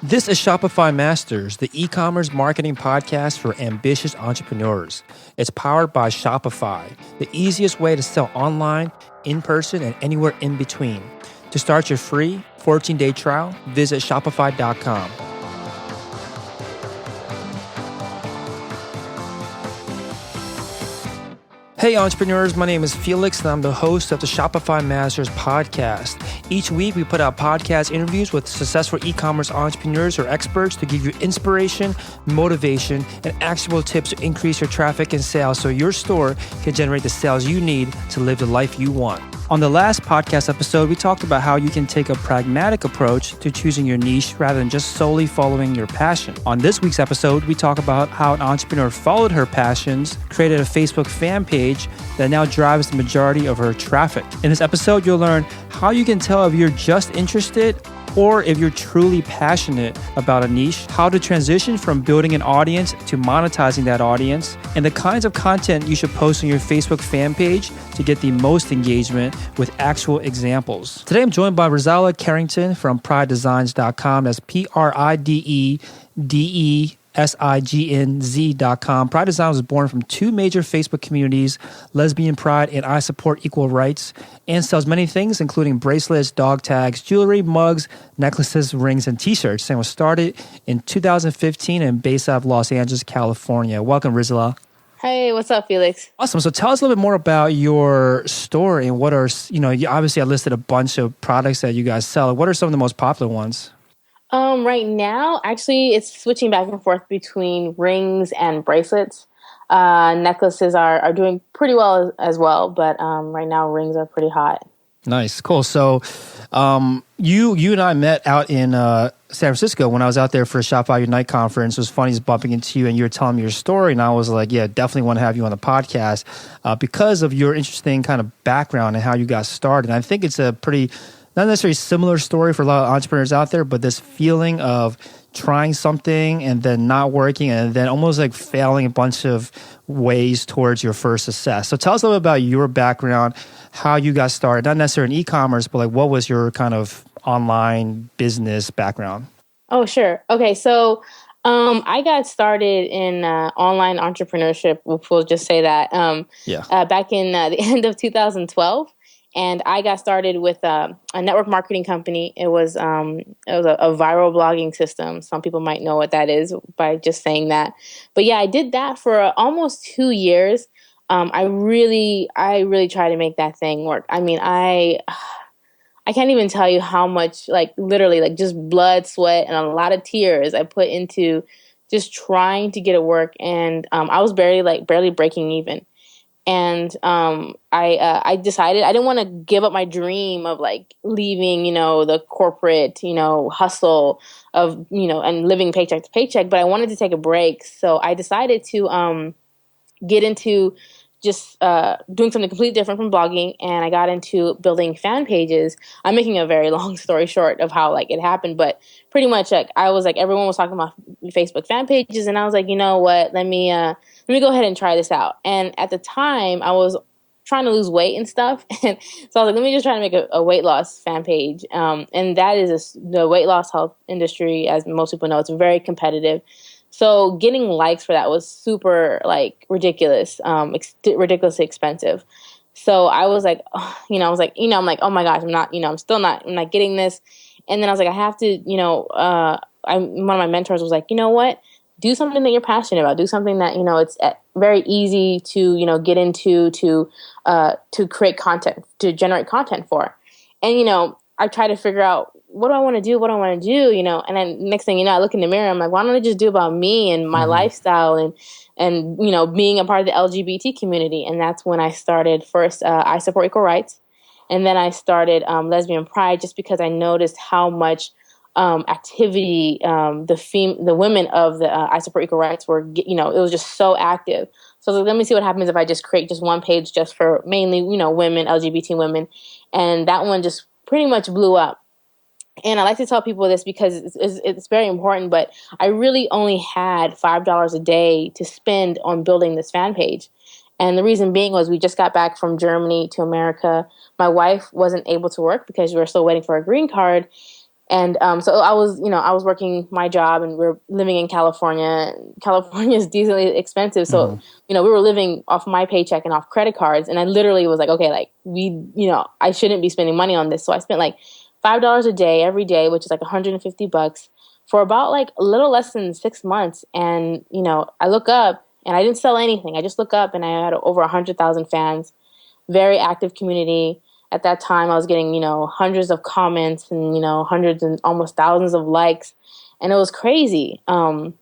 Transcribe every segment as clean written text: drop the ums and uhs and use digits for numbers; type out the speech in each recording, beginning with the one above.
This is Shopify Masters, the e-commerce marketing podcast for ambitious entrepreneurs. It's powered by Shopify, the easiest way to sell online, in person, and anywhere in between. To start your free 14-day trial, visit shopify.com. Hey entrepreneurs, my name is Felix and I'm the host of the Shopify Masters podcast. Each week we put out podcast interviews with successful e-commerce entrepreneurs or experts to give you inspiration, motivation, and actionable tips to increase your traffic and sales so your store can generate the sales you need to live the life you want. On the last podcast episode, we talked about how you can take a pragmatic approach to choosing your niche rather than just solely following your passion. On this week's episode, we talk about how an entrepreneur followed her passions, created a Facebook fan page that now drives the majority of her traffic. In this episode, you'll learn how you can tell if you're just interested or if you're truly passionate about a niche, how to transition from building an audience to monetizing that audience, and the kinds of content you should post on your Facebook fan page to get the most engagement with actual examples. Today, I'm joined by Rosella Carrington from pridedesigns.com. That's PrideDesigns.com. Pride Design was born from two major Facebook communities, Lesbian Pride and I Support Equal Rights, and sells many things, including bracelets, dog tags, jewelry, mugs, necklaces, rings, and t-shirts. And was started in 2015 and based out of Los Angeles, California. Welcome, Rizla. Hey, what's up, Felix? Awesome. So tell us a little bit more about your store and what are, obviously I listed a bunch of products that you guys sell. What are some of the most popular ones? Right now, actually, it's switching back and forth between rings and bracelets. Necklaces are doing pretty well as well, but right now rings are pretty hot. Nice, cool. So, you and I met out in San Francisco when I was out there for a Shopify Unite conference. It was funny just bumping into you and you were telling me your story, and I was like, yeah, definitely want to have you on the podcast because of your interesting kind of background and how you got started. And I think it's a pretty not necessarily similar story for a lot of entrepreneurs out there, but this feeling of trying something and then not working and then almost like failing a bunch of ways towards your first success. So tell us a little bit about your background, how you got started, not necessarily in e-commerce, but like what was your kind of online business background? Oh, sure. Okay, so I got started in online entrepreneurship, we'll just say that, back in the end of 2012. And I got started with a network marketing company. It was a viral blogging system. Some people might know what that is by just saying that. But yeah, I did that for almost 2 years. I really tried to make that thing work. I mean, I can't even tell you how much, like literally, like just blood, sweat, and a lot of tears I put into just trying to get it work. And I was barely breaking even. And I decided I didn't want to give up my dream of like leaving, the corporate, hustle of, and living paycheck to paycheck, but I wanted to take a break. So I decided to get into just doing something completely different from blogging, and I got into building fan pages. I'm making a very long story short of how like it happened, but pretty much like I was like everyone was talking about Facebook fan pages, and I was like, you know what, let me go ahead and try this out. And at the time, I was trying to lose weight and stuff, and so I was like, let me just try to make a weight loss fan page. And that is the weight loss health industry, as most people know, it's very competitive. So getting likes for that was super like ridiculous, ridiculously expensive. So I was like, I'm like, oh my gosh, I'm not getting this. And then I was like, I have to, one of my mentors was like, you know what, do something that you're passionate about. Do something that, it's very easy to, get into, to create content, to generate content for. And, I try to figure out, what do I want to do? And then next thing you know, I look in the mirror, I'm like, why don't I just do about me and my lifestyle and being a part of the LGBT community? And that's when I started first, I Support Equal Rights. And then I started Lesbian Pride, just because I noticed how much activity the women of the I Support Equal Rights were, it was just so active. So I was like, let me see what happens if I just create just one page just for mainly, women, LGBT women. And that one just pretty much blew up. And I like to tell people this because it's very important, but I really only had $5 a day to spend on building this fan page. And the reason being was we just got back from Germany to America. My wife wasn't able to work because we were still waiting for a green card. And so I was working my job, and we're living in California. California is decently expensive. So, we were living off my paycheck and off credit cards. And I literally was like, okay, like I shouldn't be spending money on this. So I spent like $5 a day every day, which is like $150 for about like a little less than 6 months. And, I look up and I didn't sell anything. I just look up and I had over 100,000 fans, very active community. At that time, I was getting, hundreds of comments and, hundreds and almost thousands of likes. And it was crazy. And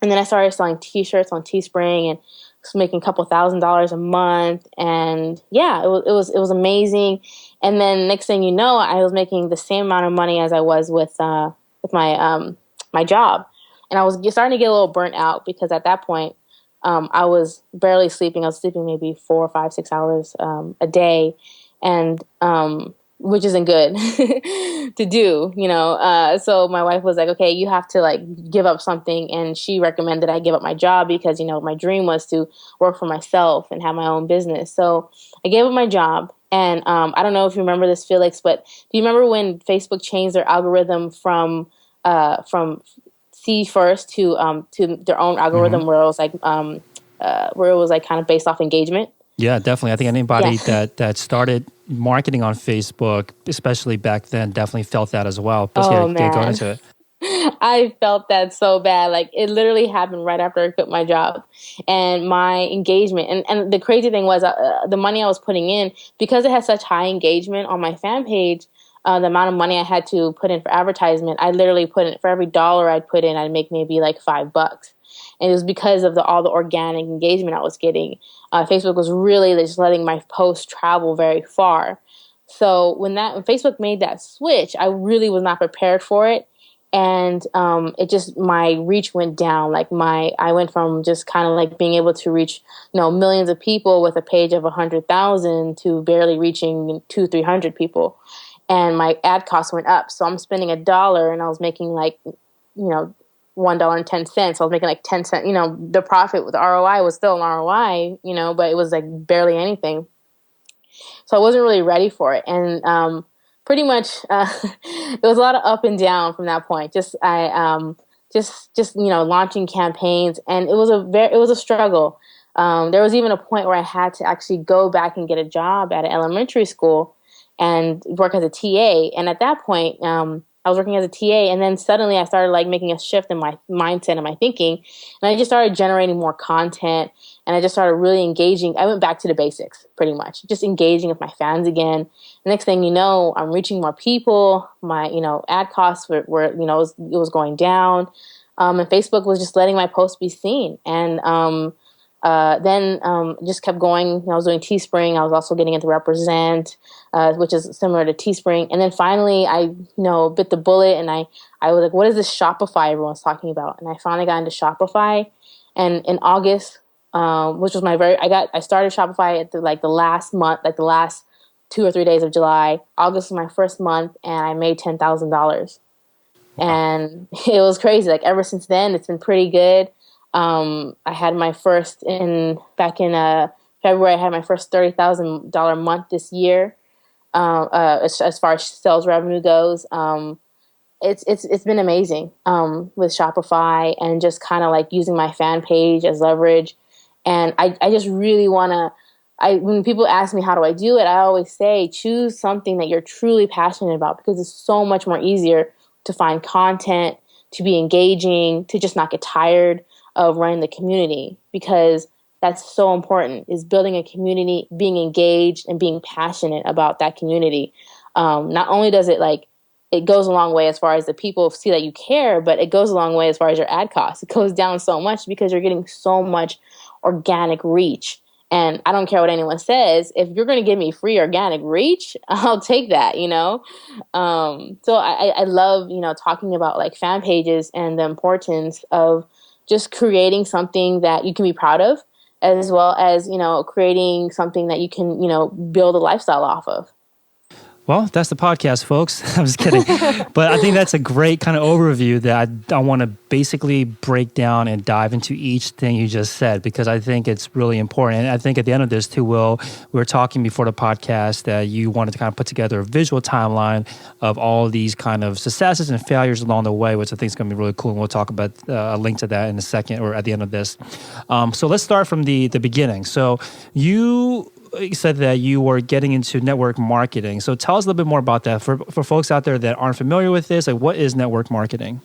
then I started selling T-shirts on Teespring and was making a couple $1,000s a month. And yeah, it was amazing. And then next thing you know, I was making the same amount of money as I was with my job. And I was starting to get a little burnt out because at that point, I was barely sleeping. I was sleeping maybe 4, 5, 6 hours a day. And which isn't good to do, so my wife was like, okay, you have to like give up something. And she recommended I give up my job because, my dream was to work for myself and have my own business. So I gave up my job. And I don't know if you remember this, Felix, but do you remember when Facebook changed their algorithm from see first to their own algorithm where it was like kind of based off engagement? Yeah, definitely. I think anybody that started marketing on Facebook, especially back then, definitely felt that as well. Man. Going into it. I felt that so bad. Like it literally happened right after I quit my job, and my engagement. And the crazy thing was the money I was putting in, because it had such high engagement on my fan page. The amount of money I had to put in for advertisement, I literally put in for every dollar I'd put in, I'd make maybe like $5. And it was because of all the organic engagement I was getting. Facebook was really just letting my posts travel very far. So when Facebook made that switch, I really was not prepared for it. And my reach went down. Like I went from just kind of like being able to reach, millions of people with a page of 100,000 to barely reaching 200-300 people. And my ad costs went up. So I'm spending $1 and I was making like, $1.10. I was making like 10 cents. The profit with the ROI was still an ROI, but it was like barely anything. So I wasn't really ready for it. And pretty much it was a lot of up and down from that point. Just launching campaigns, and it was a struggle. There was even a point where I had to actually go back and get a job at an elementary school and work as a TA. And at that point, I was working as a TA, and then suddenly I started like making a shift in my mindset and my thinking, and I just started generating more content, and I just started really engaging. I went back to the basics, pretty much, just engaging with my fans again. The next thing you know, I'm reaching more people. My ad costs were it was going down, and Facebook was just letting my posts be seen. And then just kept going. I was doing Teespring. I was also getting into Represent, which is similar to Teespring. And then finally, I bit the bullet, and I was like, "What is this Shopify everyone's talking about?" And I finally got into Shopify. And in August, which was I started Shopify at the last month, like the last 2 or 3 days of July. August was my first month, and I made $10,000. And it was crazy. Like ever since then, it's been pretty good. I had my first back in February. I had my first $30,000 month this year. As far as sales revenue goes, it's been amazing with Shopify, and just kind of like using my fan page as leverage. And I just really want to. When people ask me how do I do it, I always say choose something that you're truly passionate about, because it's so much more easier to find content, to be engaging, to just not get tired of running the community, because that's so important, is building a community, being engaged, and being passionate about that community. Not only does it it goes a long way as far as the people see that you care, but it goes a long way as far as your ad costs. It goes down so much because you're getting so much organic reach. And I don't care what anyone says. If you're going to give me free organic reach, I'll take that, So I love, talking about like fan pages and the importance of just creating something that you can be proud of, as well as, creating something that you can, build a lifestyle off of. Well, that's the podcast, folks. I'm just kidding. But I think that's a great kind of overview that I want to basically break down and dive into each thing you just said, because I think it's really important. And I think at the end of this too, Will, we were talking before the podcast that you wanted to kind of put together a visual timeline of all these kind of successes and failures along the way, which I think is going to be really cool. And we'll talk about a link to that in a second or at the end of this. So let's start from the beginning. So you said that you were getting into network marketing. So tell us a little bit more about that. For folks out there that aren't familiar with this, like what is network marketing?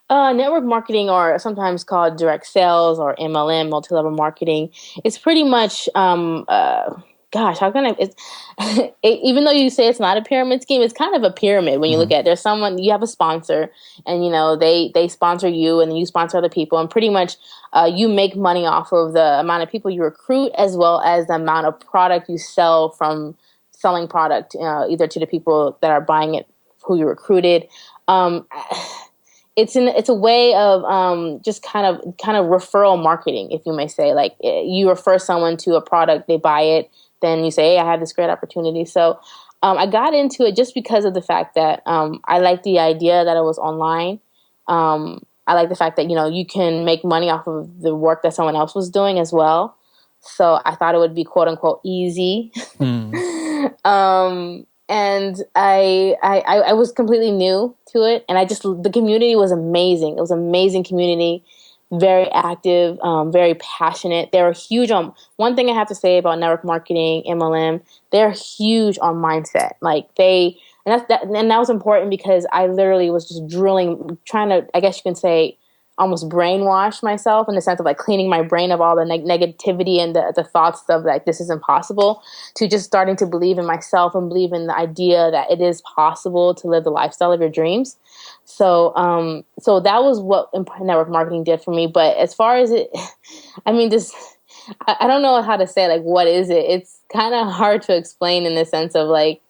Network marketing, or sometimes called direct sales or MLM, multi-level marketing, it's pretty much, how can I, even though you say it's not a pyramid scheme, it's kind of a pyramid when you look at it. There's someone, you have a sponsor, and they sponsor you, and then you sponsor other people, and pretty much you make money off of the amount of people you recruit as well as the amount of product you sell from selling product, either to the people that are buying it who you recruited. It's a way of just kind of referral marketing, if you may say. Like, you refer someone to a product, they buy it, then you say, hey, I have this great opportunity. So I got into it just because of the fact that I like the idea that it was online. I like the fact that, you can make money off of the work that someone else was doing as well. So I thought it would be quote unquote easy. And I was completely new to it, and the community was amazing. It was an amazing community, very active, very passionate. They were huge on one thing I have to say about network marketing, MLM. They're huge on mindset. Like and that was important because I literally was just trying to, I guess you can say, almost brainwash myself in the sense of like cleaning my brain of all the negativity and the thoughts of like, this is impossible, to just starting to believe in myself and believe in the idea that it is possible to live the lifestyle of your dreams. So that was what network marketing did for me. But as far as it, I mean, I don't know how to say, like, what is it? It's kind of hard to explain in the sense of like,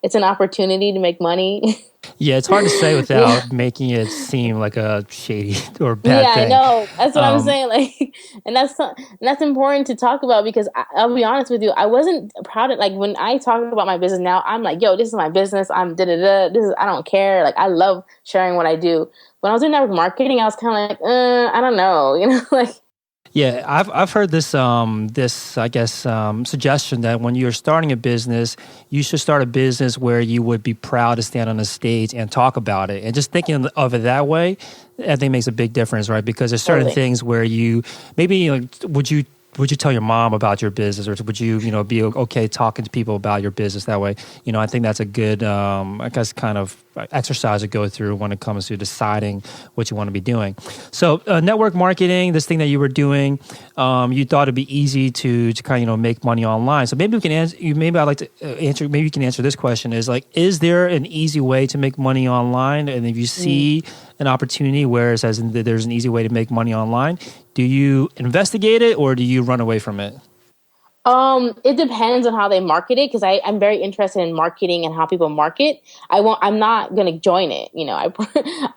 it's an opportunity to make money. Yeah, it's hard to say without making it seem like a shady or bad thing. Yeah, I know. That's what I'm saying. Like, and that's important to talk about, because I'll be honest with you, I wasn't proud of, like, when I talk about my business now, I'm like, yo, this is my business. I'm I don't care. Like, I love sharing what I do. When I was doing network marketing, I was kind of like, I don't know, like. Yeah, I've heard this suggestion that when you're starting a business, you should start a business where you would be proud to stand on a stage and talk about it. And just thinking of it that way, I think makes a big difference, right? Because there's certain things where you maybe, like, would you tell your mom about your business, or would you be okay talking to people about your business that way? I think that's a good, I guess, kind of exercise to go through when it comes to deciding what you want to be doing. So network marketing, this thing that you were doing, you thought it'd be easy to kind of make money online. So maybe we can answer. Maybe I'd like to answer. Maybe you can answer this question: is there an easy way to make money online? And if you see an opportunity where it says there's an easy way to make money online, do you investigate it or do you run away from it? It depends on how they market it, because I'm very interested in marketing and how people market. I'm not going to join it.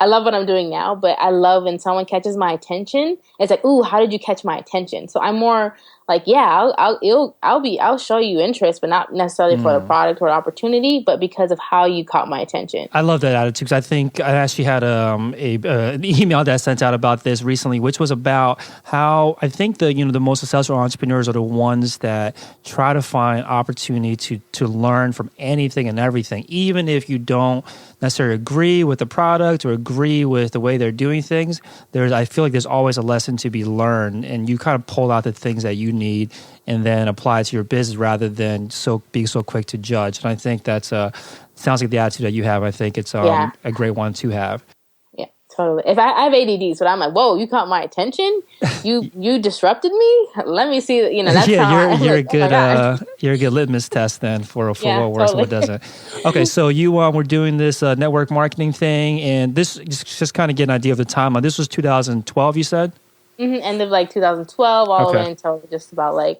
I love what I'm doing now, but I love when someone catches my attention. It's like, ooh, how did you catch my attention? So I'm more like, yeah, I'll show you interest, but not necessarily for the product or opportunity, but because of how you caught my attention. I love that attitude, because I think I actually had an email that I sent out about this recently, which was about how I think the most successful entrepreneurs are the ones that try to find opportunity to learn from anything and everything, even if you don't necessarily agree with the product or agree with the way they're doing things. I feel like there's always a lesson to be learned, and you kind of pull out the things that you need and then apply it to your business rather than being so quick to judge. And I think that's sounds like the attitude that you have. I think it's a great one to have. Yeah, totally. If I have ADD, so I'm like, whoa, you caught my attention. You disrupted me. Let me see. That's you're a good litmus test then for what works and what doesn't. Okay, so you were doing this network marketing thing, and this just kind of get an idea of the timeline. This was 2012, you said. End of 2012, all the way until just about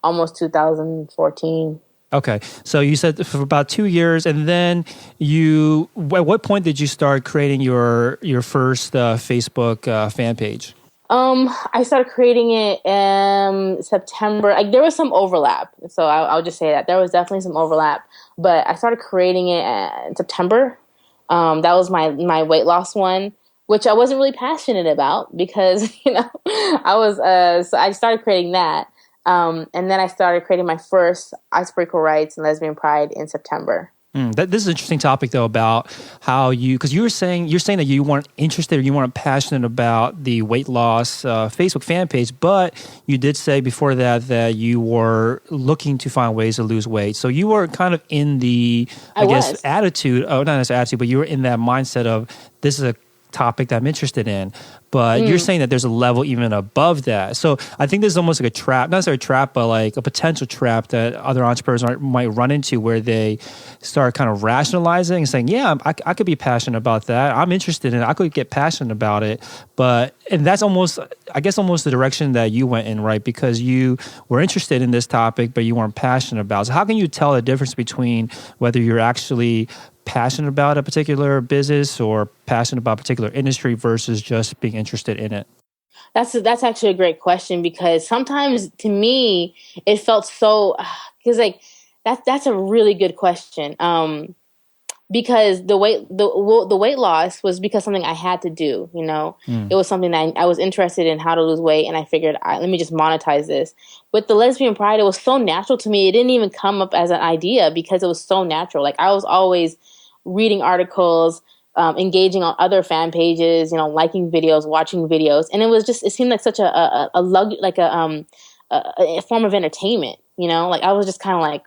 almost 2014. Okay, so you said for about 2 years, and then at what point did you start creating your first Facebook fan page? I started creating it in September. Like there was some overlap, so I'll just say that there was definitely some overlap. But I started creating it in September. That was my weight loss one, which I wasn't really passionate about because I was. So I started creating that, and then I started creating my first icebreaker rights and lesbian pride in September. This is an interesting topic, though, about how because you're saying that you weren't interested or you weren't passionate about the weight loss Facebook fan page, but you did say before that you were looking to find ways to lose weight. So you were kind of in the, I guess, attitude, not necessarily attitude, but you were in that mindset of this is a topic that I'm interested in, but you're saying that there's a level even above that. So I think this is almost like a trap, not necessarily a trap, but like a potential trap that other entrepreneurs might run into where they start kind of rationalizing and saying, yeah, I could be passionate about that. I'm interested in it. I could get passionate about it. And that's almost, I guess, almost the direction that you went in, right? Because you were interested in this topic, but you weren't passionate about it. So how can you tell the difference between whether you're actually passionate about a particular business or passionate about a particular industry versus just being interested in it? That's actually a great question because sometimes to me it felt so because like that's a really good question. Because the weight loss was because something I had to do. It was something that I was interested in, how to lose weight, and I figured let me just monetize this. With the lesbian pride, it was so natural to me. It didn't even come up as an idea because it was so natural. Like I was always reading articles, engaging on other fan pages, liking videos, watching videos, and it seemed like such a form of entertainment. Like I was just kind of like,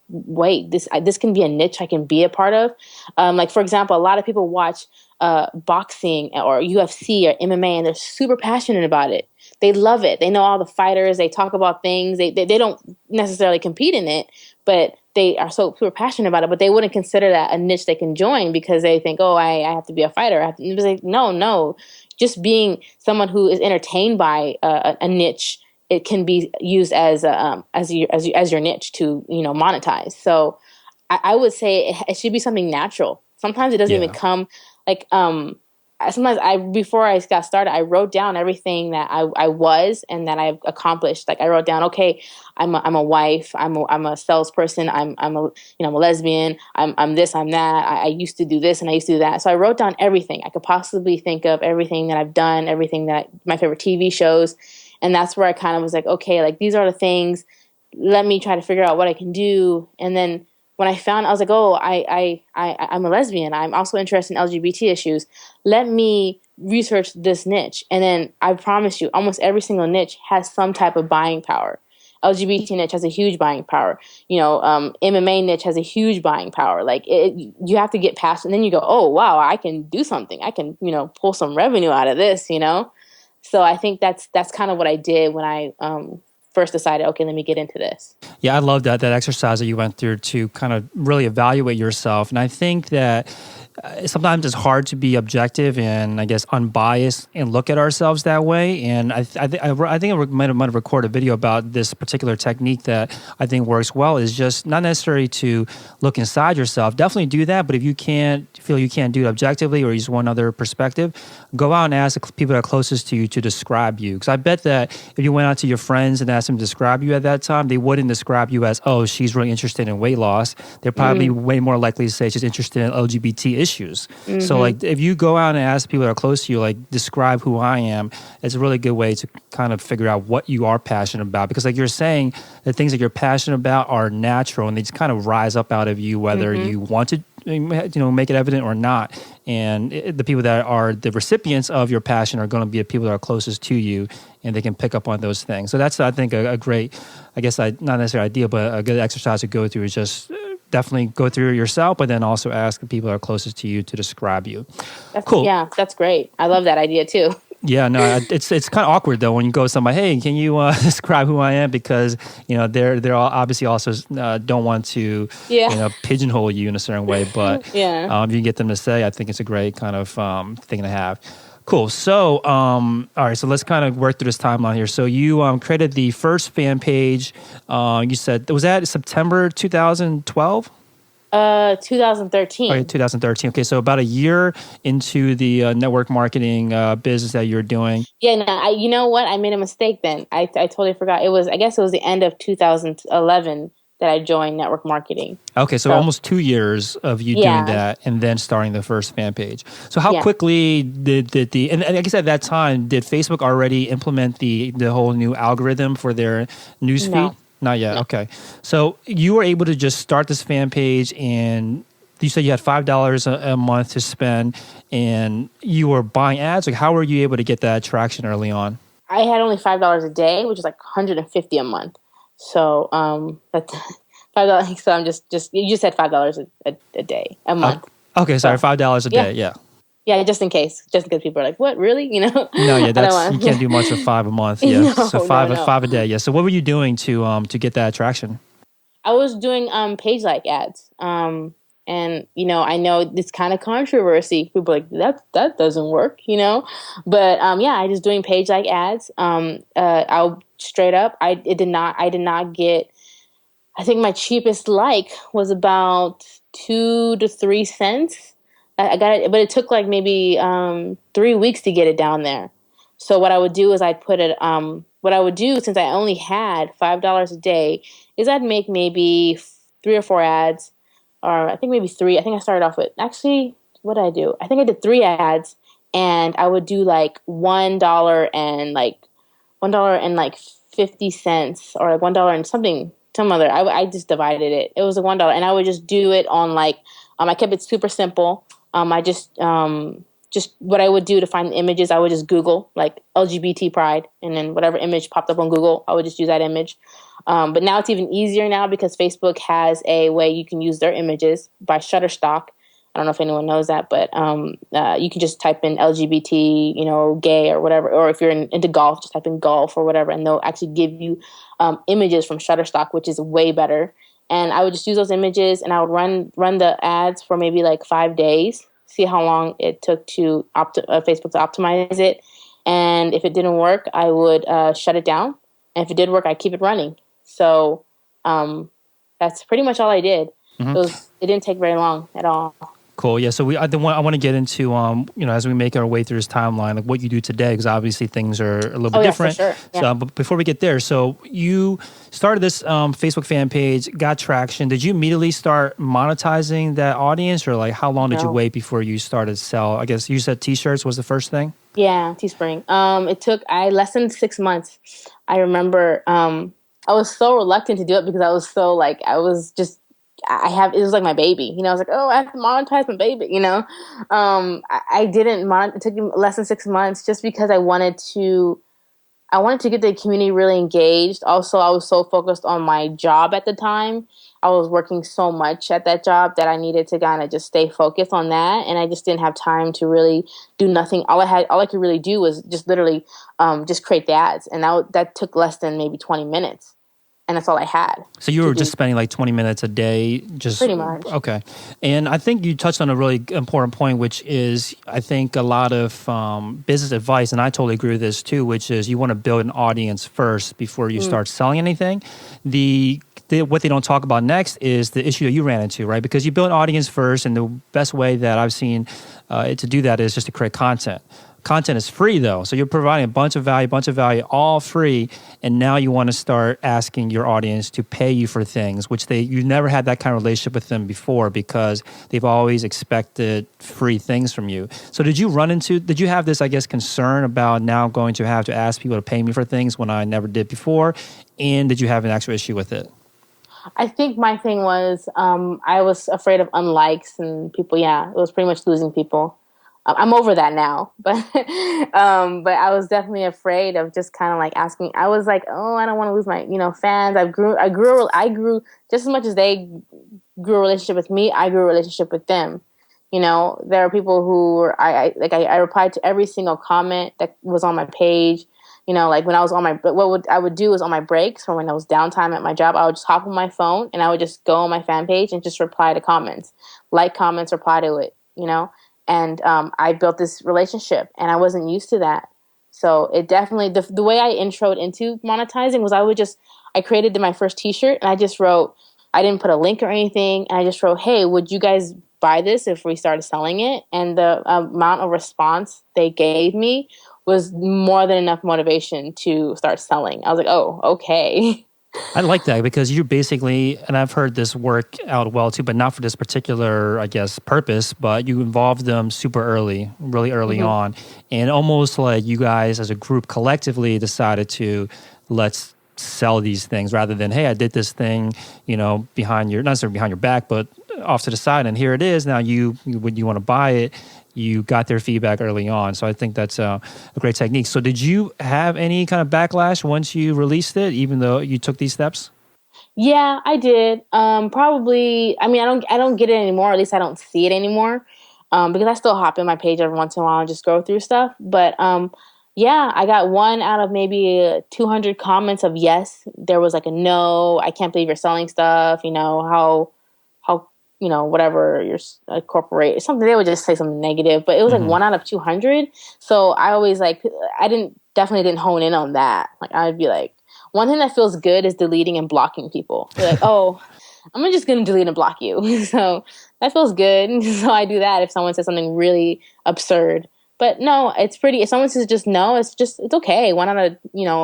wait, this can be a niche I can be a part of. Like for example, a lot of people watch boxing or UFC or MMA, and they're super passionate about it. They love it. They know all the fighters. They talk about things. They don't necessarily compete in it, but they are so super passionate about it. But they wouldn't consider that a niche they can join because they think, oh, I have to be a fighter. It was like, no. Just being someone who is entertained by a niche, it can be used as your niche to monetize. So I would say it should be something natural. Sometimes it doesn't even come like sometimes before I got started, I wrote down everything that I was and that I've accomplished. Like I wrote down, okay, I'm a wife, I'm a salesperson, I'm a lesbian, I'm this, I'm that. I used to do this and I used to do that. So I wrote down everything I could possibly think of, everything that I've done, everything my favorite TV shows. And that's where I kind of was like, okay, like these are the things. Let me try to figure out what I can do. And then when I found, I was like, oh, I'm a lesbian. I'm also interested in LGBT issues. Let me research this niche. And then I promise you, almost every single niche has some type of buying power. LGBT niche has a huge buying power. MMA niche has a huge buying power. Like you have to get past, and then you go, oh, wow, I can do something. I can, pull some revenue out of this, So I think that's kind of what I did when I first decided, okay, let me get into this. Yeah, I love that exercise that you went through to kind of really evaluate yourself. And I think that sometimes it's hard to be objective and I guess unbiased and look at ourselves that way. And I think I might have recorded a video about this particular technique that I think works well. Is just not necessarily to look inside yourself. Definitely do that, but if you feel you can't do it objectively or you just want another perspective, go out and ask the people that are closest to you to describe you. Because I bet that if you went out to your friends and asked them to describe you at that time, they wouldn't describe you as, oh, she's really interested in weight loss. They're probably way more likely to say she's interested in LGBT issues. So like if you go out and ask people that are close to you, like describe who I am, it's a really good way to kind of figure out what you are passionate about. Because like you're saying, the things that you're passionate about are natural and they just kind of rise up out of you, whether you want to make it evident or not. And the people that are the recipients of your passion are going to be the people that are closest to you, and they can pick up on those things. So that's, I think, a great, I guess, not necessarily idea, but a good exercise to go through is just definitely go through it yourself, but then also ask the people that are closest to you to describe you. Cool. Yeah, that's great. I love that idea too. Yeah, no, it's kind of awkward though when you go to somebody, hey, can you describe who I am? Because they're all obviously also don't want to pigeonhole you in a certain way. But if you can get them to say, I think it's a great kind of thing to have. Cool. So, all right. So let's kind of work through this timeline here. So you created the first fan page. You said, was that September 2012? 2013. 2013. Okay, so about a year into the network marketing business that you're doing. Yeah, no, you know what? I made a mistake then. I totally forgot. I guess it was the end of 2011 that I joined network marketing. Okay, so almost 2 years of you doing that and then starting the first fan page. So how quickly did and I guess at that time, did Facebook already implement the whole new algorithm for their newsfeed? No. Not yet. No. Okay. So you were able to just start this fan page, and you said you had $5 a month to spend, and you were buying ads. Like, how were you able to get that traction early on? I had only $5 a day, which is like $150 a month. So that's $5. So I'm just you just said $5 a day, a month. Okay, sorry, $5 a day. Yeah. Yeah, just in case people are like, "What, really?" You know? No, yeah, you can't do much with $5 a month. Yeah, no, so five a day. Yeah. So what were you doing to get that traction? I was doing page like ads. And I know it's kind of controversy. People are like that doesn't work, But yeah, I just doing page like ads. I'll straight up. I did not get. I think my cheapest like was about 2 to 3 cents. I got it, but it took like maybe 3 weeks to get it down there. So what I would do is I'd put it. What I would do, since I only had $5 a day, is I'd make maybe 3 or 4 ads, or I think maybe 3. I think I started off with, actually, what did I do? I think I did 3 ads, and I would do like $1 and like $1.50, or like $1 and something, some other. I just divided it. It was a $1, and I would just do it on like. I kept it super simple. I just what I would do to find the images, I would just Google like LGBT pride, and then whatever image popped up on Google, I would just use that image. But now it's even easier now because Facebook has a way you can use their images by Shutterstock. I don't know if anyone knows that, but you can just type in LGBT, gay or whatever. Or if you're into golf, just type in golf or whatever, and they'll actually give you images from Shutterstock, which is way better. And I would just use those images, and I would run the ads for maybe like 5 days, see how long it took to Facebook to optimize it. And if it didn't work, I would shut it down. And if it did work, I'd keep it running. So that's pretty much all I did. Mm-hmm. It didn't take very long at all. Cool. Yeah. So I want to get into, as we make our way through this timeline, like what you do today, because obviously things are a little bit different. For sure. Yeah. So, but before we get there, so you started this Facebook fan page, got traction. Did you immediately start monetizing that audience, or like how long did you wait before you started to sell? I guess you said T-shirts was the first thing. Yeah, Teespring. It took less than 6 months. I remember I was so reluctant to do it because I was so like it was like my baby, I was like, oh, I have to monetize my baby, I didn't it took me less than 6 months just because I wanted to get the community really engaged. Also, I was so focused on my job at the time. I was working so much at that job that I needed to kind of just stay focused on that. And I just didn't have time to really do nothing. All I could really do was just literally just create the ads. And that took less than maybe 20 minutes. And that's all I had. So you were just spending like 20 minutes a day, just pretty much. Okay. And I think you touched on a really important point, which is I think a lot of business advice, and I totally agree with this too, which is you want to build an audience first before you start selling anything. What they don't talk about next is the issue that you ran into, right? Because you build an audience first, and the best way that I've seen to do that is just to create content. Content is free though, so you're providing a bunch of value, all free, and now you want to start asking your audience to pay you for things, which you never had that kind of relationship with them before because they've always expected free things from you. So did you have this, I guess, concern about now going to have to ask people to pay me for things when I never did before, and did you have an actual issue with it? I think my thing was I was afraid of unlikes and people. Yeah, it was pretty much losing people. I'm over that now, but I was definitely afraid of just kind of like asking. I was like, oh, I don't want to lose my fans. I grew just as much as they grew a relationship with me. I grew a relationship with them. There are people who I replied to every single comment that was on my page. Like when I was on my, I would do is on my breaks or when I was downtime at my job, I would just hop on my phone and I would just go on my fan page and just reply to comments, like comments, reply to it, And I built this relationship, and I wasn't used to that. So it definitely, the way I introed into monetizing was I created my first T-shirt, and I just wrote, I didn't put a link or anything. And I just wrote, hey, would you guys buy this if we started selling it? And the amount of response they gave me was more than enough motivation to start selling. I was like, oh, okay. I like that because you basically, and I've heard this work out well too, but not for this particular, I guess, purpose, but you involved them super early, really early on. And almost like you guys as a group collectively decided to let's sell these things rather than, hey, I did this thing, behind your, not necessarily behind your back, but off to the side. And here it is. Now when you want to buy it, you got their feedback early on. So I think that's a great technique. So did you have any kind of backlash once you released it, even though you took these steps? Yeah, I did. Probably. I mean, I don't get it anymore. At least I don't see it anymore. Because I still hop in my page every once in a while and just go through stuff. But yeah, I got one out of maybe 200 comments of yes. There was like a no. I can't believe you're selling stuff. How whatever you're a corporate, something, they would just say something negative, but it was like one out of 200. So I always definitely didn't hone in on that. Like I'd be like, one thing that feels good is deleting and blocking people. They're like, oh, I'm just going to delete and block you. So that feels good. So I do that if someone says something really absurd. But no, it's pretty, if someone says just no, it's okay. One out of,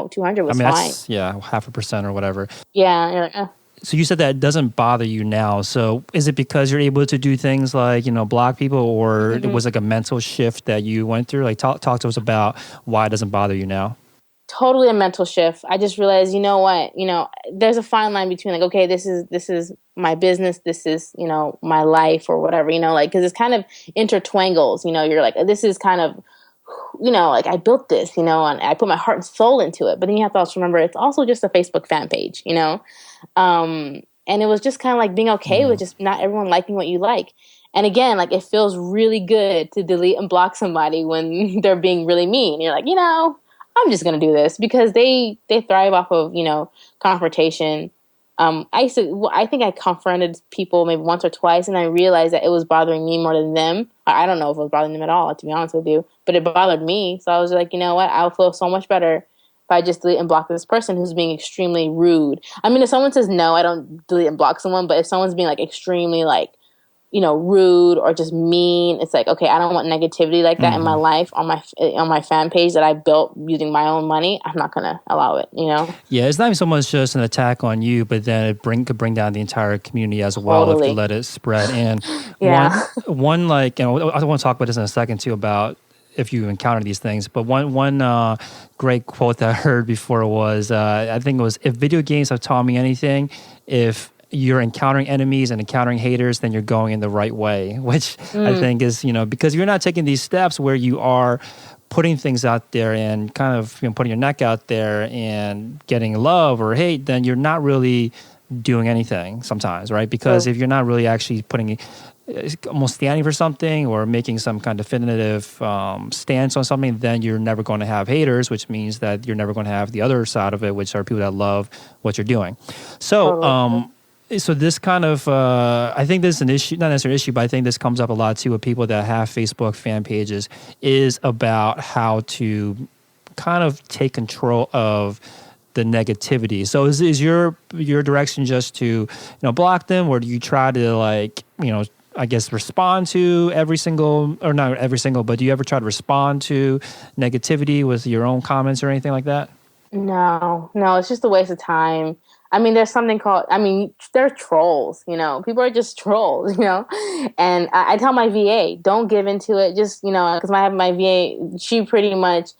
200 was fine. That's, 0.5% or whatever. Yeah. You're like, So you said that it doesn't bother you now. So is it because you're able to do things like, block people, or it was like a mental shift that you went through? Like talk to us about why it doesn't bother you now. Totally a mental shift. I just realized, you know what, there's a fine line between like, okay, this is my business. This is, my life or whatever, cause it's kind of intertwangles, you're like, this is kind of, like I built this, and I put my heart and soul into it. But then you have to also remember it's also just a Facebook fan page, and it was just kind of like being okay with just not everyone liking what you like. And again, like it feels really good to delete and block somebody when they're being really mean. You're like, I'm just going to do this because they thrive off of, confrontation. I think I confronted people maybe once or twice, and I realized that it was bothering me more than them. I don't know if it was bothering them at all, to be honest with you, but it bothered me. So I was like, you know what? I'll feel so much better if I just delete and block this person who's being extremely rude. I mean, if someone says no, I don't delete and block someone, but if someone's being like extremely like, rude or just mean, it's like, okay, I don't want negativity like that in my life on my fan page that I built using my own money. I'm not gonna allow it. Yeah, it's not even so much just an attack on you, but then it could bring down the entire community as well. Totally. If you let it spread. And yeah. one like, I want to talk about this in a second too, about if you encounter these things. But one great quote that I heard before was, I think it was, if video games have taught me anything, if you're encountering enemies and encountering haters, then you're going in the right way, which I think is, because you're not taking these steps where you are putting things out there and kind of putting your neck out there and getting love or hate, then you're not really doing anything sometimes, right? Because if you're not really actually putting, almost standing for something or making some kind of definitive stance on something, then you're never going to have haters, which means that you're never going to have the other side of it, which are people that love what you're doing. So, So this kind of, I think this is an issue, not necessarily an issue, but I think this comes up a lot too with people that have Facebook fan pages, is about how to kind of take control of the negativity. So is your direction just to, block them, or do you try to I guess respond to every single, or not every single, but do you ever try to respond to negativity with your own comments or anything like that? No, it's just a waste of time. I mean, there's something called, they're trolls, people are just trolls, and I tell my VA, don't give into it, just, because I have my VA, she pretty much,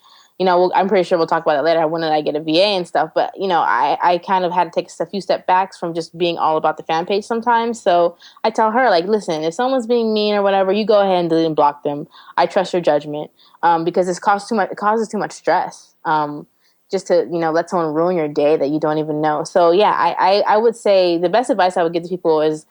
I'm pretty sure we'll talk about it later, when did I get a VA and stuff, but, I kind of had to take a few step backs from just being all about the fan page sometimes, so I tell her, like, listen, if someone's being mean or whatever, you go ahead and delete and block them. I trust your judgment, because it causes too much stress, just to, let someone ruin your day that you don't even know. So yeah, I would say the best advice I would give to people is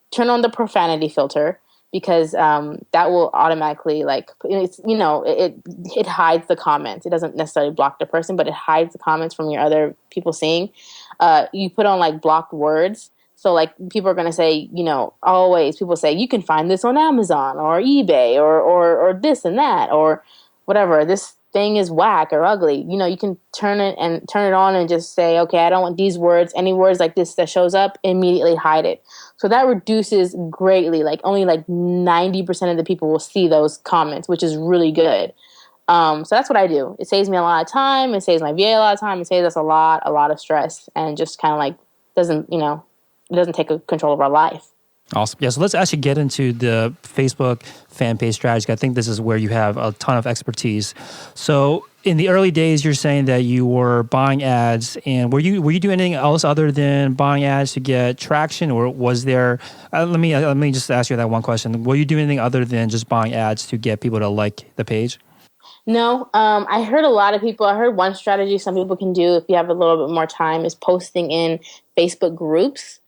turn on the profanity filter, because that will automatically, like, it's, it hides the comments. It doesn't necessarily block the person, but it hides the comments from your other people seeing. You put on like blocked words. So like people are going to say, always people say, you can find this on Amazon or eBay or this and that or whatever. This thing is whack or ugly. You can turn it on and just say, okay, I don't want these words. Any words like this that shows up, immediately hide it. So that reduces greatly. Like only like 90% of the people will see those comments, which is really good. So that's what I do. It saves me a lot of time. It saves my VA a lot of time. It saves us a lot of stress, and just kind of like it doesn't take control of our life. Awesome. Yeah, so let's actually get into the Facebook fan page strategy. I think this is where you have a ton of expertise. So in the early days, you're saying that you were buying ads, and were you doing anything else other than buying ads to get traction, or was there? Let me just ask you that one question. Were you doing anything other than just buying ads to get people to like the page? No, I heard a lot of people. I heard one strategy some people can do if you have a little bit more time is posting in Facebook groups.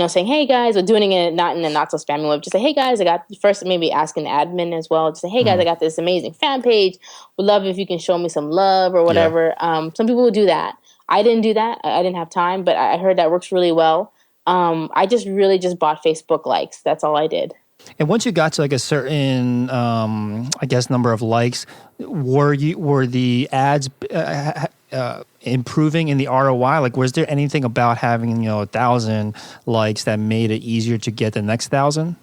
Saying, hey guys, or doing it not in a not so spammy way. Just say, hey guys, I got first maybe asking the admin as well. Just say, hey guys, I got this amazing fan page. Would love if you can show me some love or whatever. Yeah. Some people will do that. I didn't do that. I didn't have time, but I heard that works really well. I just really just bought Facebook likes. That's all I did. And once you got to like a certain, I guess, number of likes, were the ads improving in the ROI? Like, was there anything about having 1,000 likes that made it easier to get the next 1,000?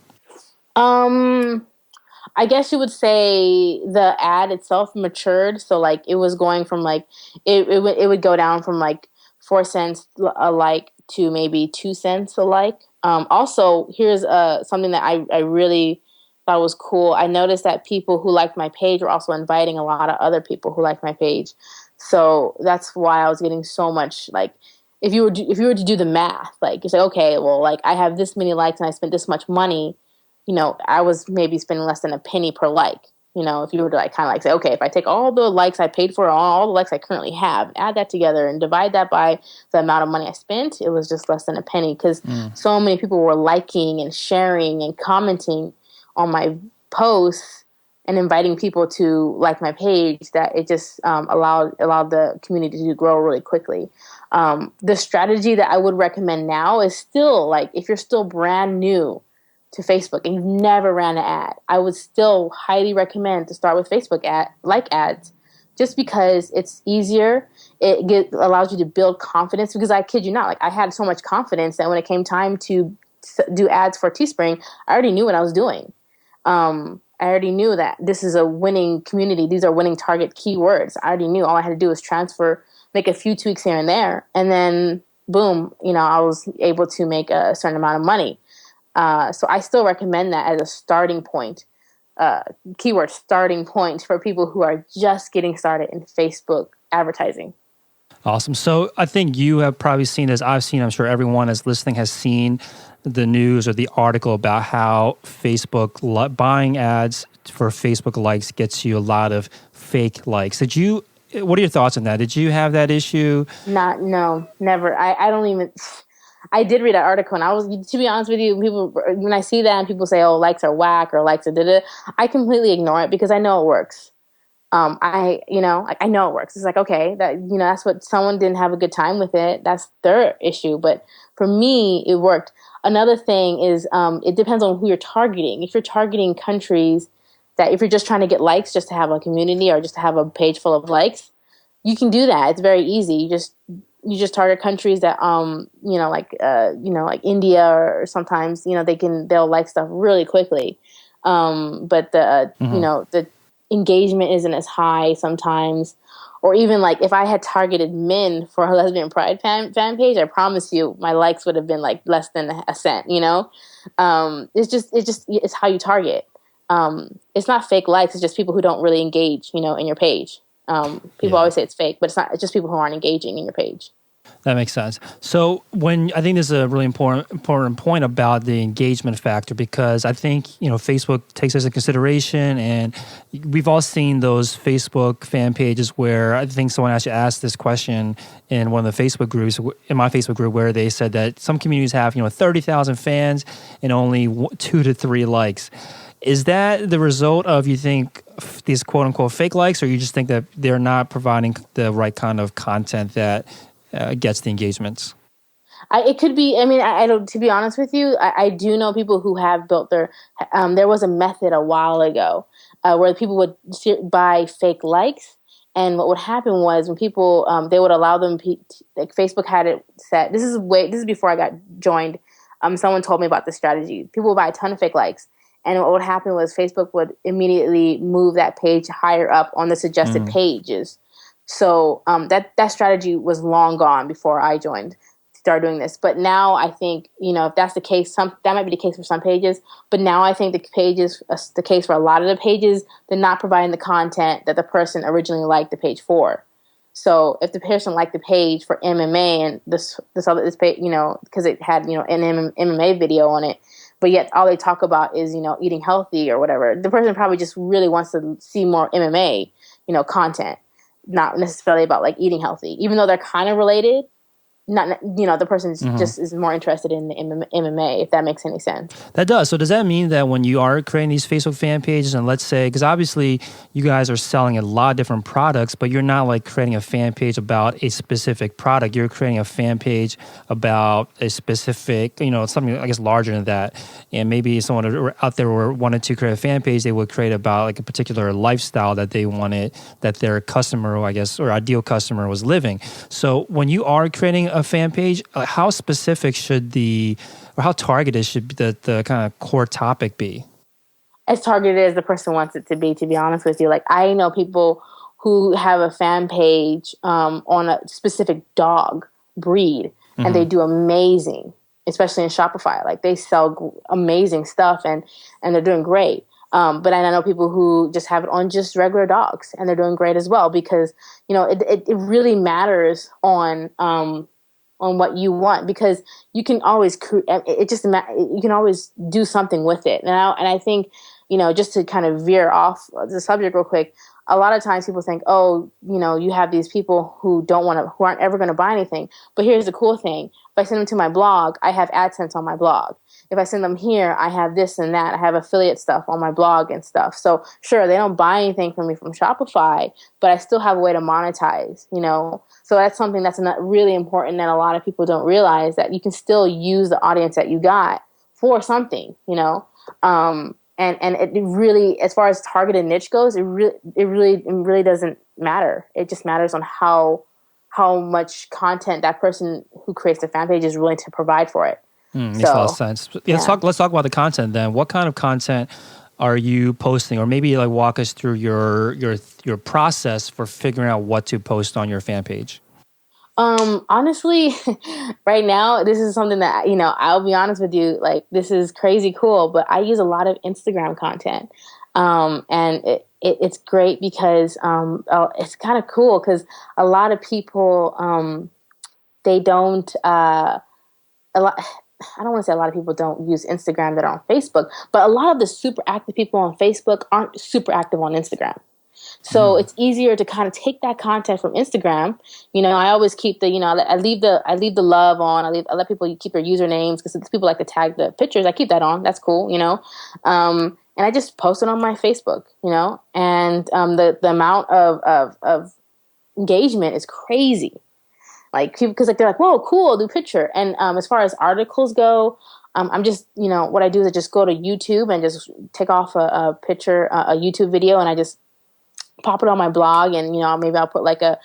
I guess you would say the ad itself matured. So like it was going from like it would go down from like 4 cents a like to maybe 2 cents a like. Also, here's something that I really thought was cool. I noticed that people who liked my page were also inviting a lot of other people who liked my page. So that's why I was getting so much like if you were to do the math, like you say, okay, well, like I have this many likes and I spent this much money. I was maybe spending less than a penny per like. If you were to like kind of like say, okay, if I take all the likes I paid for, all the likes I currently have, add that together and divide that by the amount of money I spent, it was just less than a penny because so many people were liking and sharing and commenting on my posts and inviting people to like my page that it just allowed the community to grow really quickly. The strategy that I would recommend now is still like if you're still brand new to Facebook and you've never ran an ad, I would still highly recommend to start with Facebook ads just because it's easier. It allows you to build confidence because I kid you not, like I had so much confidence that when it came time to do ads for Teespring, I already knew what I was doing. I already knew that this is a winning community. These are winning target keywords. I already knew all I had to do was make a few tweaks here and there. And then boom, I was able to make a certain amount of money. So I still recommend that as a starting point, keyword starting point for people who are just getting started in Facebook advertising. Awesome. So I think you have probably seen, as I've seen, I'm sure everyone that's listening has seen the news or the article about how Facebook buying ads for Facebook likes gets you a lot of fake likes. What are your thoughts on that? Did you have that issue? No, never. I don't even... I did read an article, and to be honest with you, when I see that and people say, "Oh, likes are whack" or "likes are da," I completely ignore it because I know it works. I know it works. It's like okay, that's what someone didn't have a good time with it. That's their issue, but for me, it worked. Another thing is, it depends on who you're targeting. If you're targeting countries if you're just trying to get likes, just to have a community or just to have a page full of likes, you can do that. It's very easy. You just target countries that like India or sometimes they'll like stuff really quickly, but the engagement isn't as high sometimes. Or even like if I had targeted men for a lesbian pride fan page, I promise you my likes would have been like less than a cent. It's how you target. It's not fake likes. It's just people who don't really engage in your page. People always say it's fake, but it's not. It's just people who aren't engaging in your page. That makes sense. So I think this is a really important point about the engagement factor, because I think, Facebook takes this into consideration, and we've all seen those Facebook fan pages where I think someone actually asked this question in one of the Facebook groups, in my Facebook group, where they said that some communities have, 30,000 fans and only 2 to 3 likes. Is that the result of, you think, these quote unquote fake likes, or you just think that they're not providing the right kind of content that gets the engagements? It could be. I mean, I don't. To be honest with you, I do know people who have built their. There was a method a while ago where people would buy fake likes And what would happen was when people, they would allow them, like Facebook had it set. This is before I got joined. Someone told me about this strategy. People would buy a ton of fake likes. And what would happen was Facebook would immediately move that page higher up on the suggested pages. So that strategy was long gone before I started doing this. But now I think, if that's the case, that might be the case for some pages. But now I think the case for a lot of the pages, they're not providing the content that the person originally liked the page for. So if the person liked the page for MMA and this page, because it had, an MMA video on it, but yet all they talk about is, eating healthy or whatever, the person probably just really wants to see more MMA, content, not necessarily about like eating healthy, even though they're kind of related. Not, the person just is more interested in the MMA, if that makes any sense. That does. So does that mean that when you are creating these Facebook fan pages, and let's say, because obviously you guys are selling a lot of different products, but you're not like creating a fan page about a specific product. You're creating a fan page about a specific, something I guess larger than that. And maybe someone out there wanted to create a fan page, they would create about like a particular lifestyle that they wanted that their customer, I guess, or ideal customer was living. So when you are creating a fan page, how specific or how targeted should the kind of core topic be? As targeted as the person wants it to be honest with you. Like, I know people who have a fan page on a specific dog breed, and they do amazing, especially in Shopify. Like, they sell amazing stuff, and they're doing great. But I know people who just have it on just regular dogs, and they're doing great as well, because, it really matters on what you want, because you can always you can always do something with it. And I think, just to kind of veer off the subject real quick, a lot of times people think, oh, you have these people who aren't ever going to buy anything. But here's the cool thing. If I send them to my blog, I have AdSense on my blog. If I send them here, I have this and that. I have affiliate stuff on my blog and stuff. So sure, they don't buy anything from me from Shopify, but I still have a way to monetize, So that's something that's really important that a lot of people don't realize, that you can still use the audience that you got for something, and it really, as far as targeted niche goes, it really doesn't matter. It just matters on how much content that person who creates the fan page is willing to provide for it. Makes a lot of sense. Yeah, let's talk about the content then. What kind of content are you posting, or maybe like walk us through your process for figuring out what to post on your fan page? Honestly, right now, this is something that, I'll be honest with you, like, this is crazy cool, but I use a lot of Instagram content. And it's great because, it's kind of cool because a lot of people, they don't, I don't want to say a lot of people don't use Instagram that are on Facebook, but a lot of the super active people on Facebook aren't super active on Instagram. So it's easier to kind of take that content from Instagram. I always keep I leave the love on. I let people keep their usernames, because people like to tag the pictures. I keep that on. That's cool, and I just post it on my Facebook, and the amount of engagement is crazy. Like, people, because they're like, whoa, cool, new picture. And as far as articles go, I'm just, what I do is I just go to YouTube and just take off a picture, a YouTube video, and I just pop it on my blog. And, maybe I'll put like a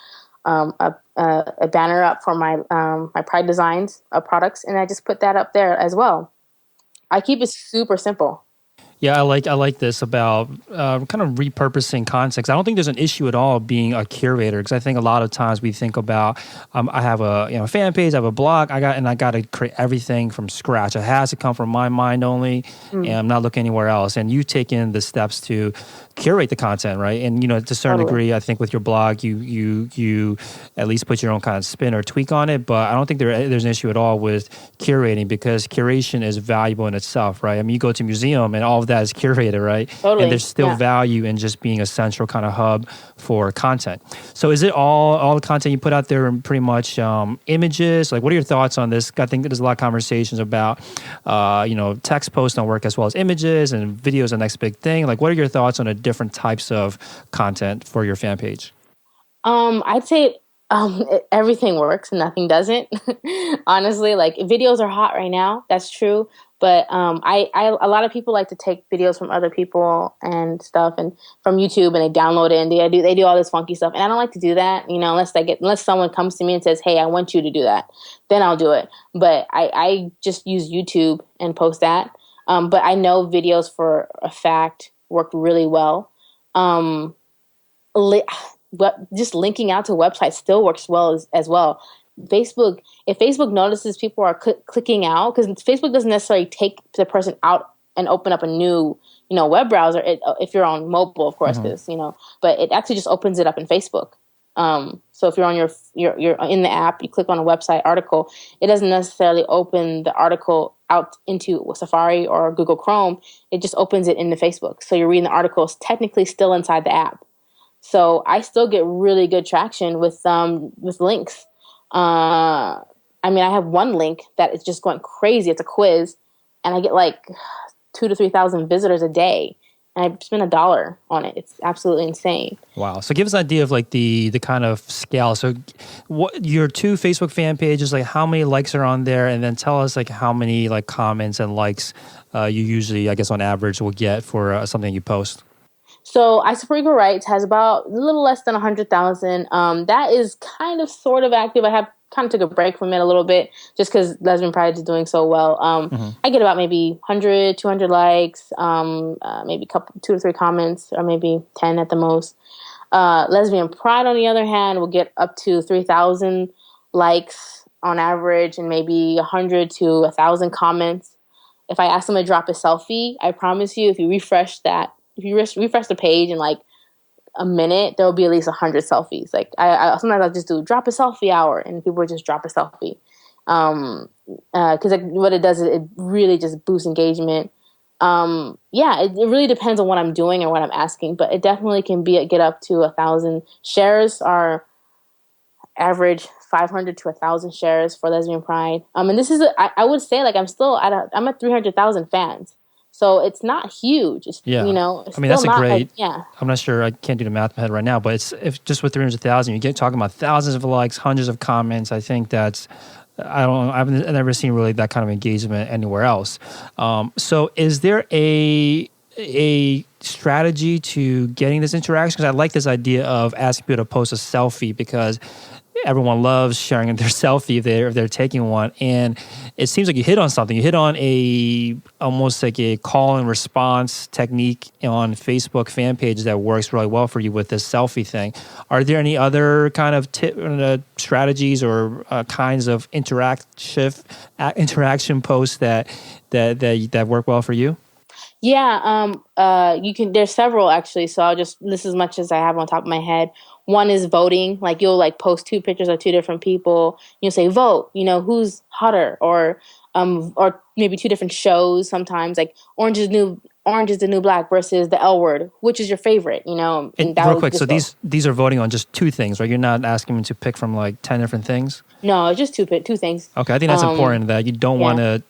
banner up for my Pride Designs products, and I just put that up there as well. I keep it super simple. Yeah, I like this about kind of repurposing content. I don't think there's an issue at all being a curator, because I think a lot of times we think about I have a fan page, I have a blog, I got to create everything from scratch. It has to come from my mind only, and I'm not looking anywhere else. And you've taken the steps to curate the content, right? And to a certain degree, I think with your blog, you at least put your own kind of spin or tweak on it. But I don't think there's an issue at all with curating, because curation is valuable in itself, right? I mean, you go to a museum and all of that is curated, right? Totally. And there's still value in just being a central kind of hub for content. So is it all the content you put out there pretty much images? Like, what are your thoughts on this? I think there's a lot of conversations about, text posts don't work as well as images, and videos are the next big thing. Like, what are your thoughts on the different types of content for your fan page? I'd say everything works and nothing doesn't. Honestly, like, videos are hot right now. That's true. But a lot of people like to take videos from other people and stuff, and from YouTube, and they download it, and they do all this funky stuff. And I don't like to do that, unless someone comes to me and says, "Hey, I want you to do that," then I'll do it. But I just use YouTube and post that. But I know videos for a fact work really well. But just linking out to websites still works well as well. Facebook, if Facebook notices people are clicking out, because Facebook doesn't necessarily take the person out and open up a new, web browser. If you're on mobile, of course, because but it actually just opens it up in Facebook. So if you're on you're in the app, you click on a website article, it doesn't necessarily open the article out into Safari or Google Chrome. It just opens it into Facebook. So you're reading the articles technically still inside the app. So I still get really good traction with links. I have one link that is just going crazy. It's a quiz, and I get like 2,000 to 3,000 visitors a day, and I spend $1 on it. It's absolutely insane. Wow! So give us an idea of like the kind of scale. So, what your 2 Facebook fan pages, like how many likes are on there, and then tell us like how many like comments and likes you usually, I guess, on average will get for something you post. So I Support Equal Rights has about a little less than 100,000. That is kind of sort of active. I have kind of took a break from it a little bit just because Lesbian Pride is doing so well. I get about maybe 100, 200 likes, maybe 2 or 3 comments, or maybe 10 at the most. Lesbian Pride, on the other hand, will get up to 3,000 likes on average, and maybe 100 to 1,000 comments. If I ask them to drop a selfie, I promise you, if you refresh the page in like a minute, there will be at least 100 selfies. Like I sometimes I'll just do drop a selfie hour, and people will just drop a selfie. Because what it does is it really just boosts engagement. It really depends on what I'm doing and what I'm asking, but it definitely can get up to 1,000 shares. Are average 500 to 1,000 shares for Lesbian Pride. And this is I would say like I'm at 300,000 fans. So it's not huge. It's, it's that's a great. Yeah. I'm not sure. I can't do the math in my head right now, but if just with 300,000, you get talking about thousands of likes, hundreds of comments. I think that's. I've never seen really that kind of engagement anywhere else. So is there a strategy to getting this interaction? Because I like this idea of asking people to post a selfie, because everyone loves sharing their selfie if they're taking one, and it seems like you hit on something. You hit on almost like a call and response technique on Facebook fan pages that works really well for you with this selfie thing. Are there any other kind of strategies or kinds of interaction posts that work well for you? Yeah, you can. There's several actually. So I'll just list as much as I have on top of my head. One is voting. Like you'll like post 2 pictures of 2 different people. You'll say vote. Who's hotter, or maybe 2 different shows. Sometimes like Orange is the New Black versus The L Word. Which is your favorite? And real quick. So these are voting on just 2 things, right? You're not asking them to pick from like 10 different things. No, it's just 2 things. Okay, I think that's important that you don't want to.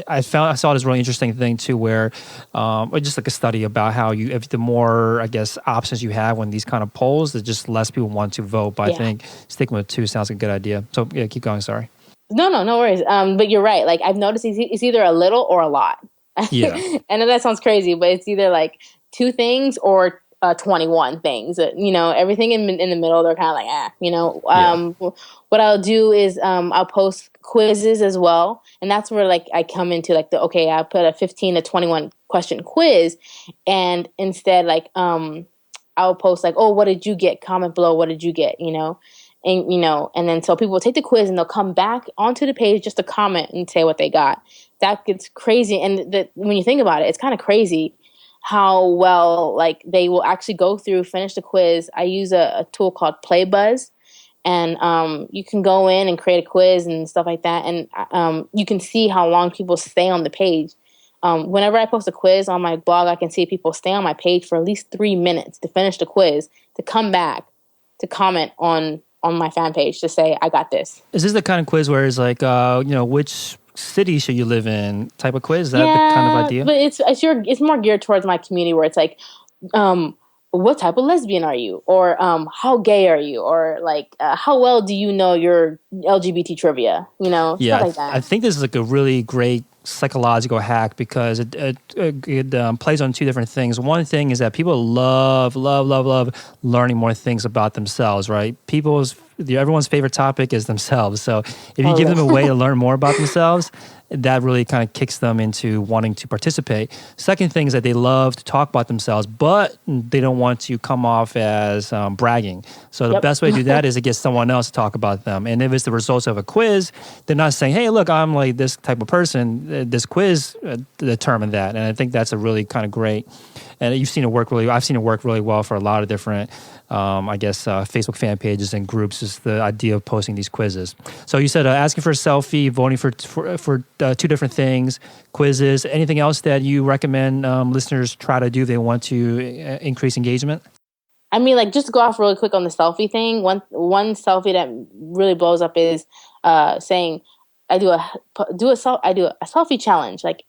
I saw this really interesting thing too, where just like a study about how if the more, I guess, options you have when these kind of polls, the just less people want to vote. But I think sticking with 2 sounds like a good idea. So yeah, keep going. Sorry. No worries. But you're right. Like I've noticed it's either a little or a lot. Yeah. I know that sounds crazy, but it's either like 2 things or 21 things. Everything in the middle, they're kind of like, What I'll do is I'll post quizzes as well, and that's where like I come into like I put a 15 to 21 question quiz, and instead like I'll post like, oh, what did you get? Comment below, what did you get? And then so people will take the quiz and they'll come back onto the page just to comment and say what they got. That gets crazy, and when you think about it, it's kind of crazy how well like they will actually go through, finish the quiz. I use a tool called Playbuzz, and you can go in and create a quiz and stuff like that, and you can see how long people stay on the page. Whenever I post a quiz on my blog, I can see people stay on my page for at least 3 minutes to finish the quiz, to come back to comment on my fan page to say, I got this. Is this the kind of quiz where it's like, which city should you live in type of quiz? Is that the kind of idea? But it's more geared towards my community, where it's like, what type of lesbian are you? Or how gay are you? Or like, how well do you know your LGBT trivia? Stuff like that. I think this is like a really great psychological hack because it plays on two different things. One thing is that people love learning more things about themselves, right? Everyone's favorite topic is themselves. So if you give them a way to learn more about themselves, that really kind of kicks them into wanting to participate. Second thing is that they love to talk about themselves, but they don't want to come off as bragging. So the best way to do that is to get someone else to talk about them. And if it's the results of a quiz, they're not saying, hey, look, I'm like this type of person. This quiz determined that. And I think that's a really kind of great, and I've seen it work really well for a lot of different Facebook fan pages and groups, is the idea of posting these quizzes. So you said asking for a selfie, voting for two different things, quizzes. Anything else that you recommend listeners try to do if they want to increase engagement? I mean, like, just to go off really quick on the selfie thing. One selfie that really blows up is saying, I do a selfie challenge, like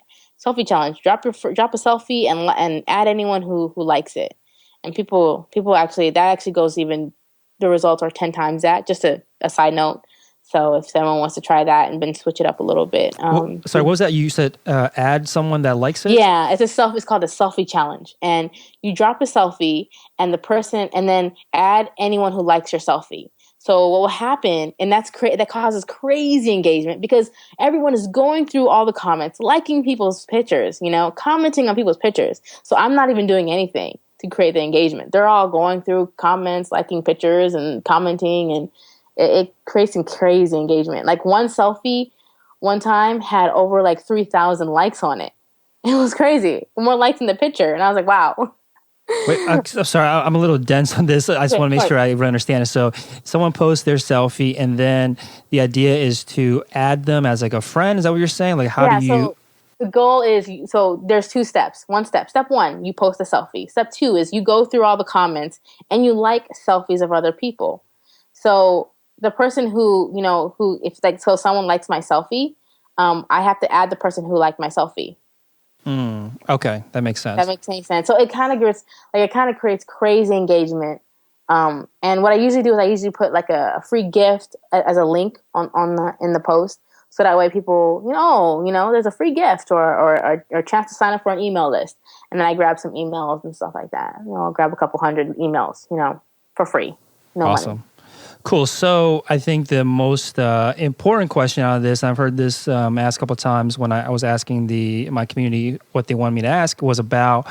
selfie challenge. Drop a selfie and add anyone who likes it. And people actually, that actually goes even, the results are 10 times that, just a side note. So if someone wants to try that and then switch it up a little bit. Sorry, what was that? You said add someone that likes it? Yeah, it's called a selfie challenge. And you drop a selfie and then add anyone who likes your selfie. So what will happen, and that causes crazy engagement because everyone is going through all the comments, liking people's pictures, commenting on people's pictures. So I'm not even doing anything to create the engagement. They're all going through comments, liking pictures and commenting, and it creates some crazy engagement. Like one selfie one time had over like 3,000 likes on it. It was crazy. More likes in the picture. And I was like, wow. Wait, I'm sorry, I'm a little dense on this. I just want to make sure I understand it. So someone posts their selfie and then the idea is to add them as like a friend. Is that what you're saying? Like how do you... So the goal is, so there's two steps. Step one, you post a selfie. Step two is you go through all the comments and you like selfies of other people. So the person so someone likes my selfie, I have to add the person who liked my selfie. Okay, that makes sense. That makes any sense. So it kind of creates crazy engagement. And what I usually do is I put like a free gift as a link in the post. So that way people, there's a free gift or a chance to sign up for an email list. And then I grab some emails and stuff like that. I'll grab a couple hundred emails, for free. No awesome. money. Cool. So I think the most important question out of this, and I've heard this asked a couple of times when I was asking my community what they wanted me to ask, was about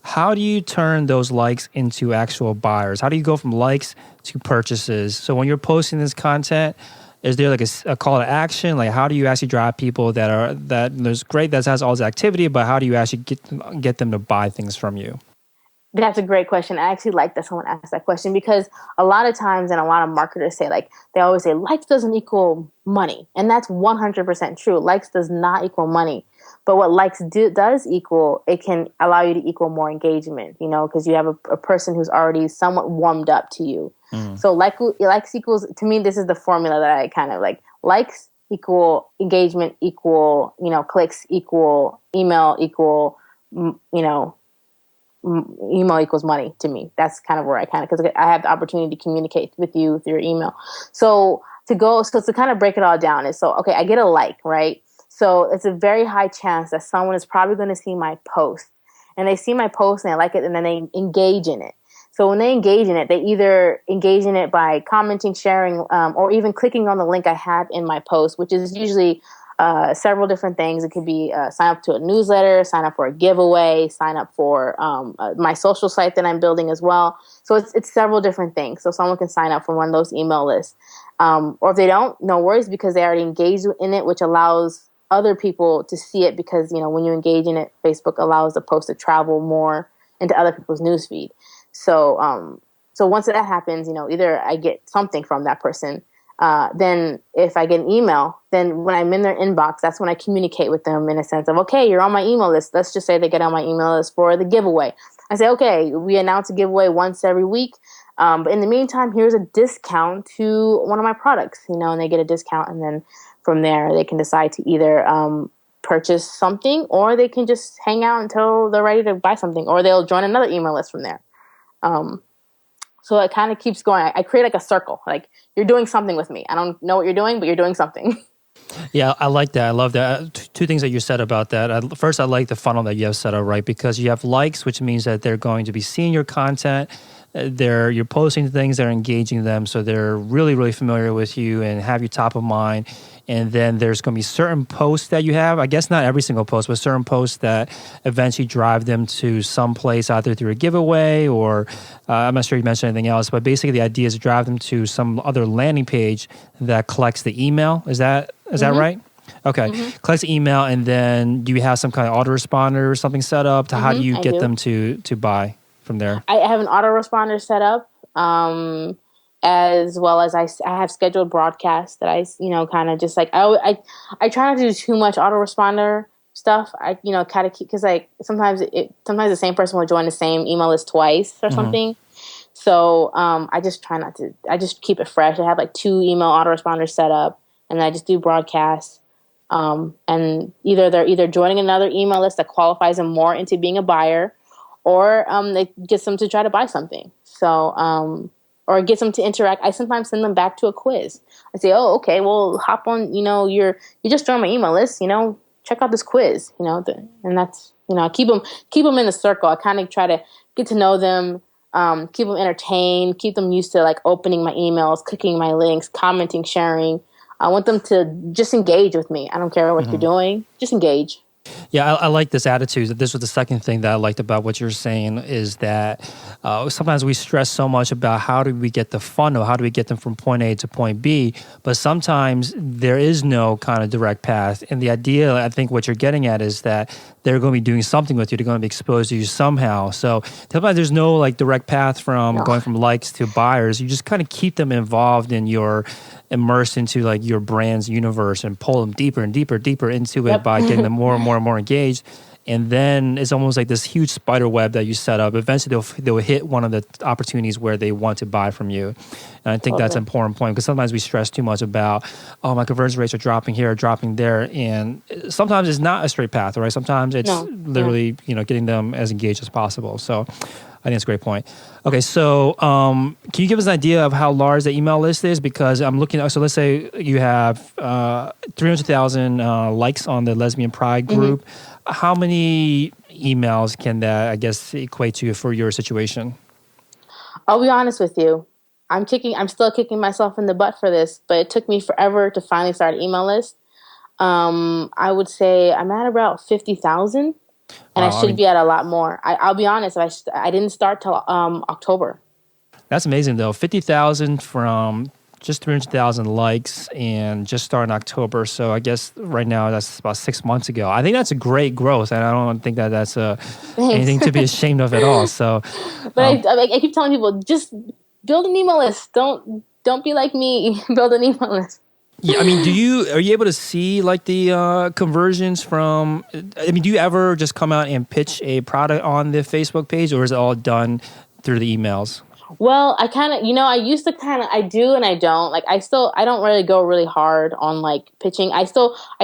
how do you turn those likes into actual buyers? How do you go from likes to purchases? So when you're posting this content, is there like a call to action? Like how do you actually drive people that there's great, that has all this activity, but how do you actually get them to buy things from you? That's a great question. I actually like that someone asked that question because a lot of times, and a lot of marketers say, they always say, likes doesn't equal money. And that's 100% true. Likes does not equal money. But what likes does equal, it can allow you to equal more engagement, because you have a person who's already somewhat warmed up to you. So likes equals, to me, this is the formula that I kind of like. Likes equal engagement equal, clicks equal email equal, email equals money to me. That's kind of where because I have the opportunity to communicate with you through your email. So to kind of break it all down is, okay, I get a like, right? So it's a very high chance that someone is probably going to see my post, and they see my post and they like it, and then they engage in it. So when they engage in it, they either engage in it by commenting, sharing, or even clicking on the link I have in my post, which is usually several different things. It could be sign up to a newsletter, sign up for a giveaway, sign up for my social site that I'm building as well. So it's several different things. So someone can sign up for one of those email lists. Or if they don't, no worries, because they already engaged in it, which allows other people to see it because, when you engage in it, Facebook allows the post to travel more into other people's newsfeed. So once that happens, either I get something from that person. Then if I get an email, then when I'm in their inbox, that's when I communicate with them in a sense of, okay, you're on my email list. Let's just say they get on my email list for the giveaway. I say, okay, we announce a giveaway once every week. But in the meantime, here's a discount to one of my products, and they get a discount. And then from there, they can decide to either purchase something, or they can just hang out until they're ready to buy something, or they'll join another email list from there. So it kind of keeps going. I create like a circle. Like, you're doing something with me. I don't know what you're doing, but you're doing something. Yeah, I like that. I love that. two things that you said about that. First, I like the funnel that you have set up, right? Because you have likes, which means that they're going to be seeing your content. You're posting things, they're engaging them, so they're really, really familiar with you and have you top of mind. And then there's going to be certain posts that you have. I guess not every single post, but certain posts that eventually drive them to some place, either through a giveaway or I'm not sure you mentioned anything else. But basically, the idea is to drive them to some other landing page that collects the email. Is that right? Okay, collects the email, and then do you have some kind of autoresponder or something set up? How do you get them to buy from there? I have an autoresponder set up. As well as I have scheduled broadcasts that I kind of just like I try not to do too much autoresponder stuff. I kind of keep, because like sometimes the same person will join the same email list twice or something. So I just try not to. I just keep it fresh. I have like 2 email autoresponders set up, and I just do broadcasts. And they're joining another email list that qualifies them more into being a buyer, or they get them to try to buy something. So or gets them to interact. I sometimes send them back to a quiz. I say, oh, okay, well, hop on, you just joined my email list, check out this quiz, and that's, keep them in the circle. I kind of try to get to know them, keep them entertained, keep them used to like opening my emails, clicking my links, commenting, sharing. I want them to just engage with me. I don't care what you're doing, just engage. Yeah, I like this attitude. This was the second thing that I liked about what you're saying is that sometimes we stress so much about how do we get the funnel, how do we get them from point A to point B, but sometimes there is no kind of direct path. And the idea, I think what you're getting at is that they're going to be doing something with you. They're going to be exposed to you somehow. So sometimes there's no like direct path from going from likes to buyers. You just kind of keep them involved in immersed into like your brand's universe and pull them deeper and deeper into it by getting them more and more engaged. And then it's almost like this huge spider web that you set up. Eventually they'll hit one of the opportunities where they want to buy from you. And I think that's an important point, because sometimes we stress too much about, oh, my conversion rates are dropping here, dropping there. And sometimes it's not a straight path, right? Sometimes it's literally, getting them as engaged as possible. So I think that's a great point. Okay, so can you give us an idea of how large the email list is? Because I'm looking, so let's say you have 300,000 likes on the Lesbian Pride group. How many emails can that, I guess, equate to for your situation? I'll be honest with you. I'm still kicking myself in the butt for this, but it took me forever to finally start an email list. I would say I'm at about 50,000. And I should be at a lot more. I'll be honest, I didn't start till October. That's amazing, though. 50,000 from just 300,000 likes and just started in October. So I guess right now that's about 6 months ago. I think that's a great growth, and I don't think that that's anything to be ashamed of at all. So, but I keep telling people, just build an email list. Don't be like me. Build an email list. Yeah, I mean, are you able to see like the conversions from? I mean, do you ever just come out and pitch a product on the Facebook page, or is it all done through the emails? Well, I kind of, I used to I do and I don't. Like, I don't really go really hard on like pitching. I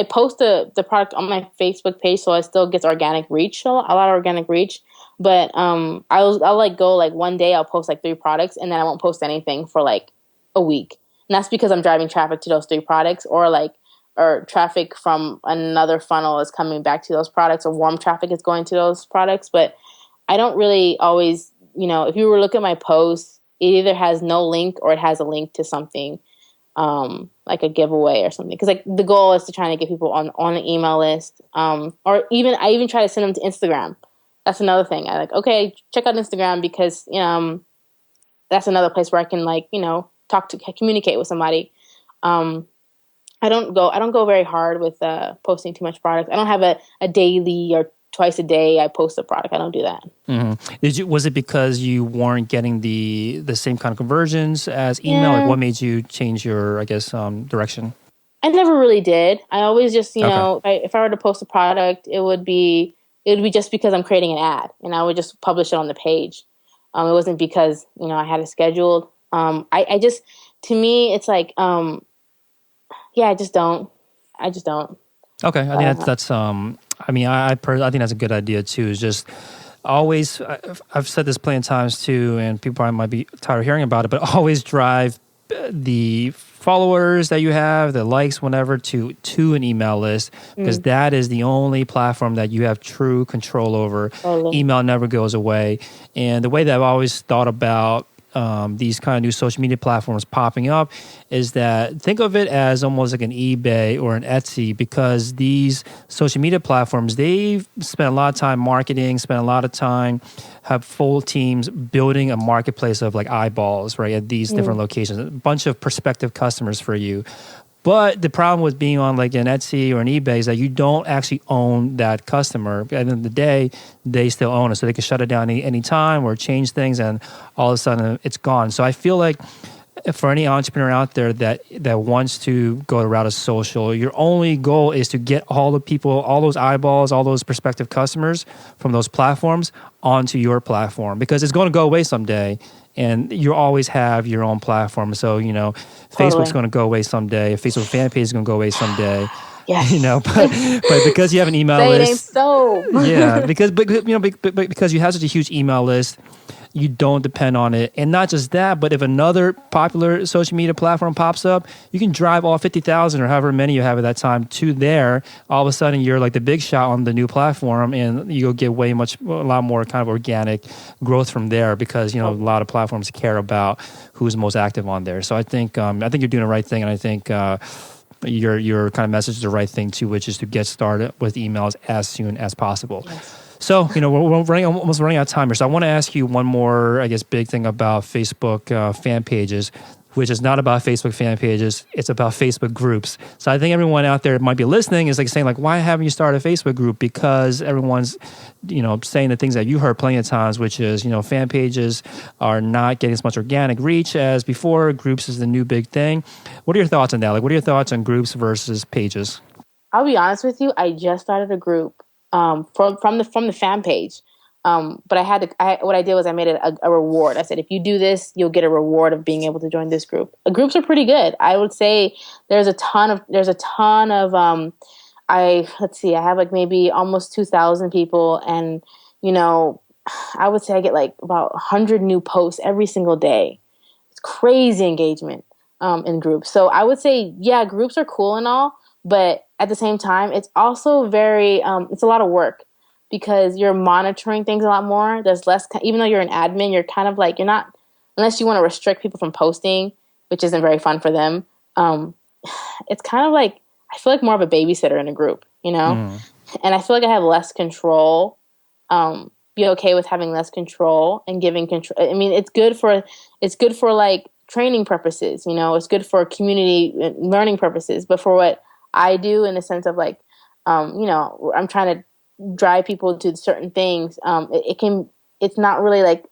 post the product on my Facebook page, so it still gets organic reach, a lot of organic reach. But I'll like go like one day I'll post like 3 products, and then I won't post anything for like a week. And that's because I'm driving traffic to those 3 products, or traffic from another funnel is coming back to those products, or warm traffic is going to those products. But I don't really always, if you were to look at my posts, it either has no link or it has a link to something like a giveaway or something. Because like the goal is to try to get people on an email list, or I even try to send them to Instagram. That's another thing. I like, okay, check out Instagram, because that's another place where I can communicate with somebody. I don't go very hard with posting too much product. I don't have a daily or twice a day I post a product. I don't do that. Mm-hmm. Was it because you weren't getting the same kind of conversions as email? Like, what made you change your, I guess, direction? I never really did. I always just, if I were to post a product, it would be just because I'm creating an ad, and I would just publish it on the page. It wasn't because, I had it scheduled. I just, to me, it's like, I just don't. Okay, I think that's. I mean, I think that's a good idea too. Is just always. I've said this plenty of times too, and people probably might be tired of hearing about it, but always drive the followers that you have, the likes, whatever, to an email list, because that is the only platform that you have true control over. Email never goes away. And the way that I've always thought about these kind of new social media platforms popping up is that think of it as almost like an eBay or an Etsy, because these social media platforms, they've spent a lot of time marketing, spent a lot of time, have full teams building a marketplace of like eyeballs, right, at these different locations, a bunch of prospective customers for you. But the problem with being on like an Etsy or an eBay is that you don't actually own that customer. At the end of the day, they still own it. So they can shut it down any time or change things, and all of a sudden it's gone. So I feel like for any entrepreneur out there that wants to go the route of social, your only goal is to get all the people, all those eyeballs, all those prospective customers from those platforms onto your platform, because it's going to go away someday. And you always have your own platform. So, you know, Facebook's going to go away someday. A Facebook fan page is going to go away someday. Yes. You know, but because you have an email list. It ain't so. Yeah, because because you have such a huge email list, you don't depend on it. And not just that, but if another popular social media platform pops up, you can drive all 50,000 or however many you have at that time to there. All of a sudden, you're like the big shot on the new platform, and you'll get a lot more kind of organic growth from there, because, you know, a lot of platforms care about who's most active on there. So I think you're doing the right thing, and I think your kind of message is the right thing too, which is to get started with emails as soon as possible. Yes. So, you know, we're almost running out of time here. So I want to ask you one more, I guess, big thing about Facebook fan pages, which is not about Facebook fan pages. It's about Facebook groups. So I think everyone out there might be listening is like saying, like, why haven't you started a Facebook group? Because everyone's, you know, saying the things that you heard plenty of times, which is, you know, fan pages are not getting as much organic reach as before. Groups is the new big thing. What are your thoughts on that? Like, what are your thoughts on groups versus pages? I'll be honest with you. I just started a group from the fan page. But what I did was I made it a reward. I said, if you do this, you'll get a reward of being able to join this group. Groups are pretty good. I would say there's a ton of, I have like maybe almost 2,000 people. And, you know, I would say I get like about 100 new posts every single day. It's crazy engagement in groups. So I would say, yeah, groups are cool and all, but at the same time, it's also very, it's a lot of work, because you're monitoring things a lot more. There's less, even though you're an admin, you're kind of like, you're not, unless you want to restrict people from posting, which isn't very fun for them. It's kind of like, I feel like more of a babysitter in a group, you know? And I feel like I have less control. Be okay with having less control and giving control. I mean, it's good for like training purposes, you know, it's good for community learning purposes, but for what I do in the sense of like, you know, I'm trying to drive people to certain things. It's not really like,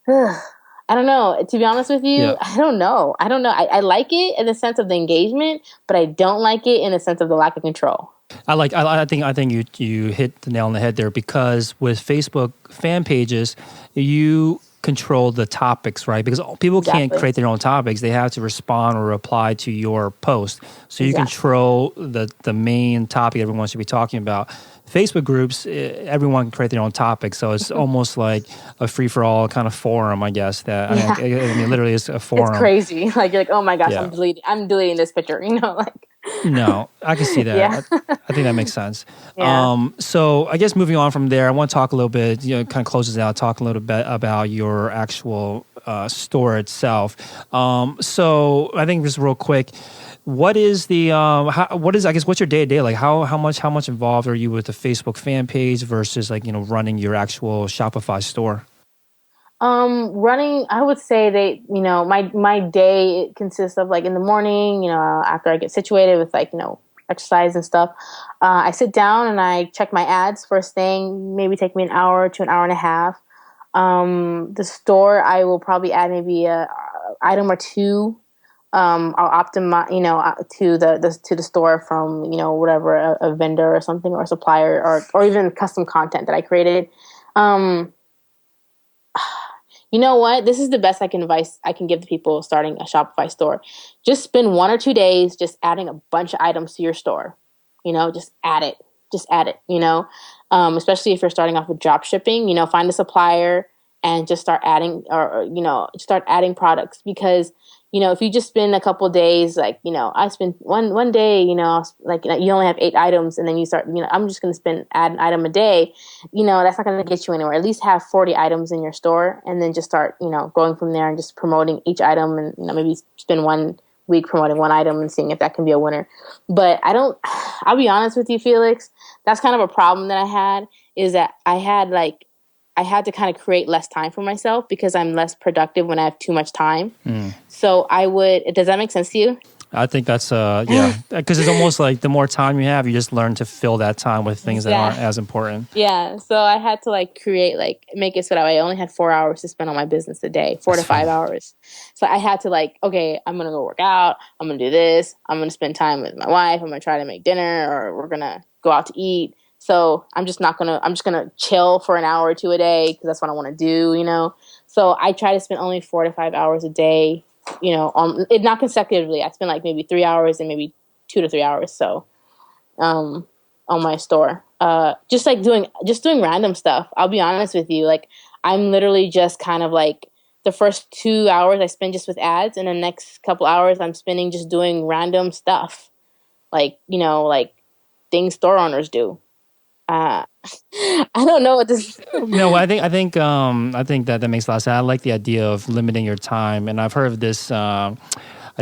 I don't know. To be honest with you, yeah. I don't know. I like it in the sense of the engagement, but I don't like it in the sense of the lack of control. I think you hit the nail on the head there, because with Facebook fan pages, you control the topics, right? Because people can't create their own topics. They have to respond or reply to your post. So you control the main topic everyone should be talking about. Facebook groups, everyone can create their own topic. So it's almost like a free-for-all kind of forum, I guess. I mean, literally it's a forum. It's crazy. Like, you're like, oh my gosh, I'm deleting this picture, you know, like. No, I can see that. Yeah. I think that makes sense. Yeah. So I guess moving on from there, I want to talk a little bit, you know, kind of closes out, talk a little bit about your actual store itself. So I think just real quick, what is what's your day to day like? How much involved are you with the Facebook fan page versus, like, you know, running your actual Shopify store? Running, I would say you know, my day consists of, like, in the morning, you know, after I get situated with, like, you know, exercise and stuff, I sit down and I check my ads first thing, maybe take me an hour to an hour and a half. The store, I will probably add maybe a item or two. I'll optimize, you know, to the store from, you know, whatever, a vendor or something, or a supplier, or even custom content that I created. You know what? This is the best advice I can give to people starting a Shopify store. Just spend 1 or 2 days just adding a bunch of items to your store. You know, just add it, you know, especially if you're starting off with drop shipping, you know, find a supplier and just start adding, or you know, start adding products, because, if you just spend a couple days, like, I spend one day, like, you only have 8 items, and then you start, I'm just going to add an item a day, that's not going to get you anywhere. At least have 40 items in your store, and then just start, going from there and just promoting each item, and, maybe spend 1 week promoting one item and seeing if that can be a winner. But I'll be honest with you, Felix, that's kind of a problem that I had, is that I had to kind of create less time for myself because I'm less productive when I have too much time. So does that make sense to you? I think that's, yeah, because it's almost like the more time you have, you just learn to fill that time with things that aren't as important. Yeah. So I had to make it so that I only had 4 hours to spend on my business a day, 4 to 5 hours. So I had to okay, I'm going to go work out. I'm going to do this. I'm going to spend time with my wife. I'm going to try to make dinner, or we're going to go out to eat. So I'm just going to chill for an hour or two a day because that's what I want to do, So I try to spend only 4 to 5 hours a day, on it, not consecutively. I spend maybe 3 hours and maybe 2 to 3 hours. So, on my store, just doing random stuff. I'll be honest with you. I'm literally just kind of the first 2 hours I spend just with ads, and the next couple hours I'm spending just doing random stuff. Like things store owners do. I don't know what this. No, I think that makes a lot of sense. I like the idea of limiting your time, and I've heard of this. I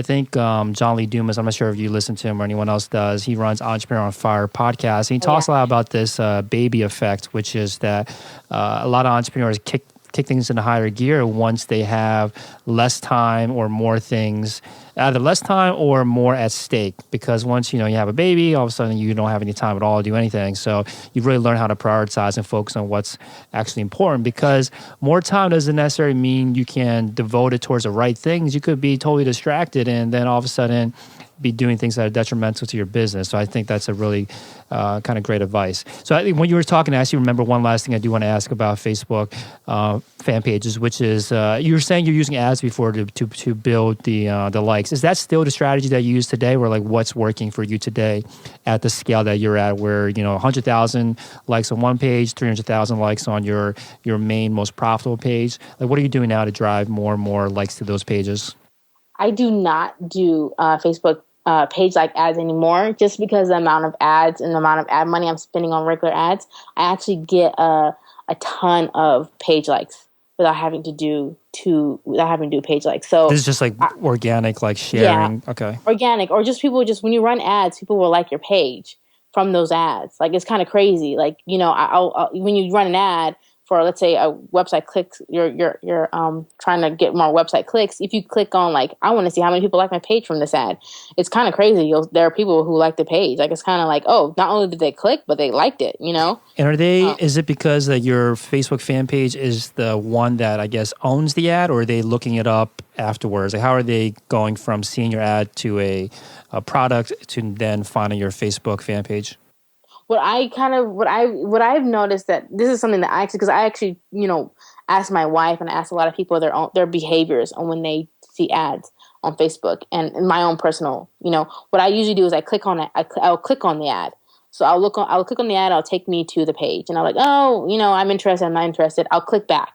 think John Lee Dumas, I'm not sure if you listen to him or anyone else does. He runs Entrepreneur on Fire podcast. And he talks a lot about this baby effect, which is that a lot of entrepreneurs kick things into higher gear once they have less time or more things, either less time or more at stake. Because once you have a baby, all of a sudden you don't have any time at all to do anything. So you really learn how to prioritize and focus on what's actually important. Because more time doesn't necessarily mean you can devote it towards the right things. You could be totally distracted and then all of a sudden be doing things that are detrimental to your business. So I think that's a really kind of great advice. So I think when you were talking, I actually remember one last thing I do want to ask about Facebook fan pages, which is you were saying you're using ads before to build the likes. Is that still the strategy that you use today, or what's working for you today at the scale that you're at, where 100,000 likes on one page, 300,000 likes on your main most profitable page? What are you doing now to drive more and more likes to those pages? I do not do Facebook page like ads anymore, just because the amount of ads and the amount of ad money I'm spending on regular ads. I actually get a ton of page likes without having to do page likes. So this is just organic, sharing. Yeah, okay, organic, or just people. Just when you run ads, people will like your page from those ads. It's kind of crazy. I'll when you run an ad for, let's say, a website clicks, you're trying to get more website clicks. If you click on I want to see how many people like my page from this ad, it's kind of crazy. There are people who like the page. It's kind of oh, not only did they click, but they liked it. And are they? Is it because that your Facebook fan page is the one that I guess owns the ad, or are they looking it up afterwards? How are they going from seeing your ad to a product to then finding your Facebook fan page? What I've noticed, that this is something that because I actually asked my wife and I asked a lot of people their behaviors on when they see ads on Facebook, and in my own personal, what I usually do is I click on it. I'll click on the ad. So I'll click on the ad. It'll take me to the page, and I'm oh, I'm interested. I'm not interested. I'll click back.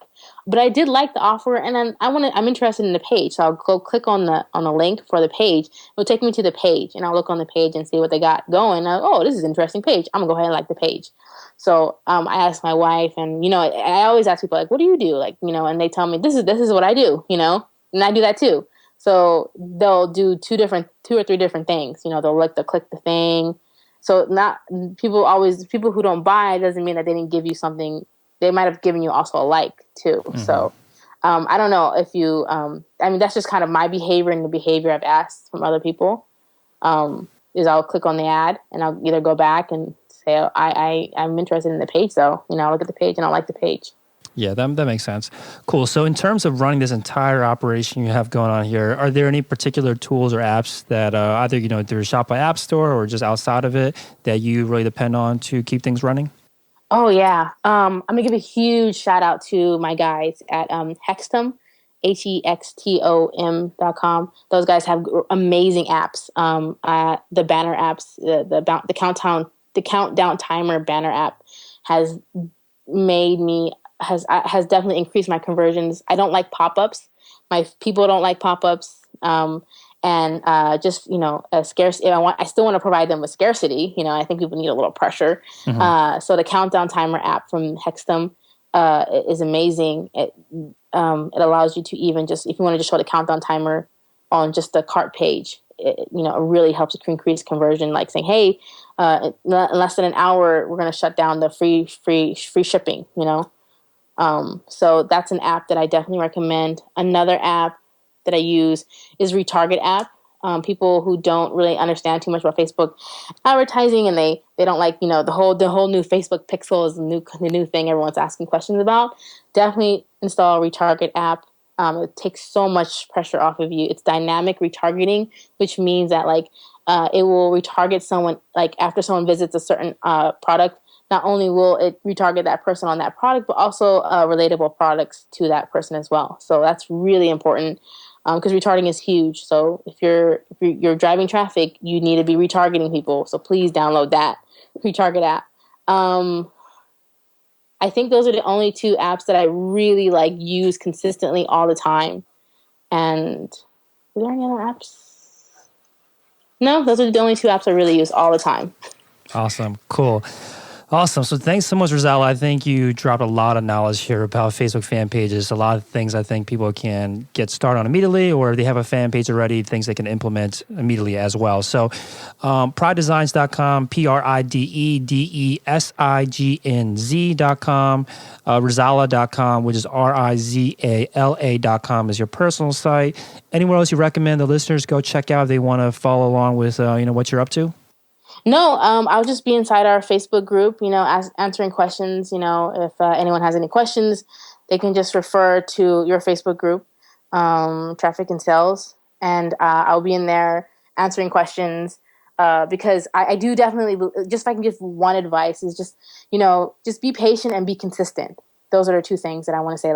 But I did like the offer, and then I'm interested in the page, so I'll go click on the link for the page. It'll take me to the page, and I'll look on the page and see what they got going. Oh, this is an interesting page. I'm gonna go ahead and like the page. So I asked my wife, and I always ask people what do you do, and they tell me this is what I do, and I do that too. So they'll do two or three different things. They'll click the thing. So not people who don't buy doesn't mean that they didn't give you something. They might have given you also a like too. Mm-hmm. So I don't know if you, that's just kind of my behavior and the behavior I've asked from other people, is I'll click on the ad and I'll either go back and say, I'm interested in the page. So, I'll look at the page and I'll like the page. Yeah, that makes sense. Cool. So in terms of running this entire operation you have going on here, are there any particular tools or apps that either, through Shopify App Store or just outside of it that you really depend on to keep things running? Oh, yeah. I'm going to give a huge shout out to my guys at Hextom, HEXTOM.com. Those guys have amazing apps. The banner apps, the countdown timer banner app has definitely increased my conversions. I don't like pop-ups. My people don't like pop-ups. And just, a scarce. I still want to provide them with scarcity. I think people need a little pressure. So the countdown timer app from Hexstum is amazing. It allows you to even just, if you want to just show the countdown timer on just the cart page, it really helps increase conversion. Like saying, hey, in less than an hour, we're going to shut down the free shipping. So that's an app that I definitely recommend. Another app that I use is Retarget app. People who don't really understand too much about Facebook advertising, and they don't like, the whole new Facebook pixel is the new thing everyone's asking questions about. Definitely install Retarget app. It takes so much pressure off of you. It's dynamic retargeting, which means that it will retarget someone, like after someone visits a certain product. Not only will it retarget that person on that product, but also relatable products to that person as well. So that's really important because retargeting is huge. So if you're driving traffic, you need to be retargeting people. So please download that Retarget app. I think those are the only two apps that I really use consistently all the time. And are there any other apps? No, those are the only two apps I really use all the time. Awesome. Cool. Awesome. So thanks so much, Rosella. I think you dropped a lot of knowledge here about Facebook fan pages. A lot of things I think people can get started on immediately, or if they have a fan page already, things they can implement immediately as well. So pridedesigns.com, pridedesigns.com, Rizala.com, which is Rizala.com is your personal site. Anywhere else you recommend the listeners go check out if they want to follow along with what you're up to? No, I'll just be inside our Facebook group, answering questions. If anyone has any questions, they can just refer to your Facebook group, Traffic and Sales, and I'll be in there answering questions because I do definitely, just if I can give one advice, is just be patient and be consistent. Those are the two things that I want to say,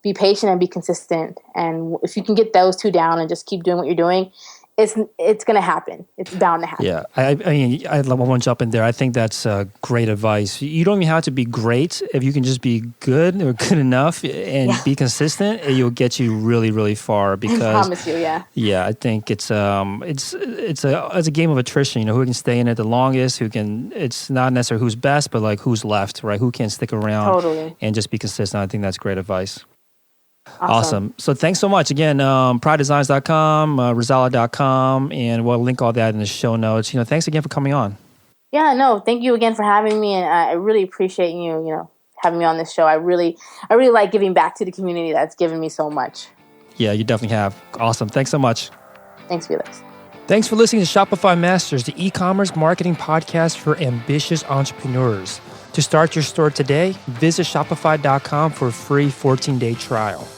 be patient and be consistent. And if you can get those two down and just keep doing what you're doing, it's going to happen. It's bound to happen. Yeah. I mean, I want to jump in there. I think that's great advice. You don't even have to be great. If you can just be good or good enough and be consistent, you'll get you really, really far. Because I promise you, yeah. Yeah, I think it's a game of attrition. Who can stay in it the longest? It's not necessarily who's best, but who's left, right? Who can stick around and just be consistent. I think that's great advice. Awesome. So thanks so much. Again, pridedesigns.com, Rizala.com, and we'll link all that in the show notes. Thanks again for coming on. Yeah, no, thank you again for having me, and I really appreciate you, having me on this show. I really like giving back to the community that's given me so much. Yeah, you definitely have. Awesome. Thanks so much. Thanks, Felix. Thanks for listening to Shopify Masters, the e-commerce marketing podcast for ambitious entrepreneurs. To start your store today, visit Shopify.com for a free 14-day trial.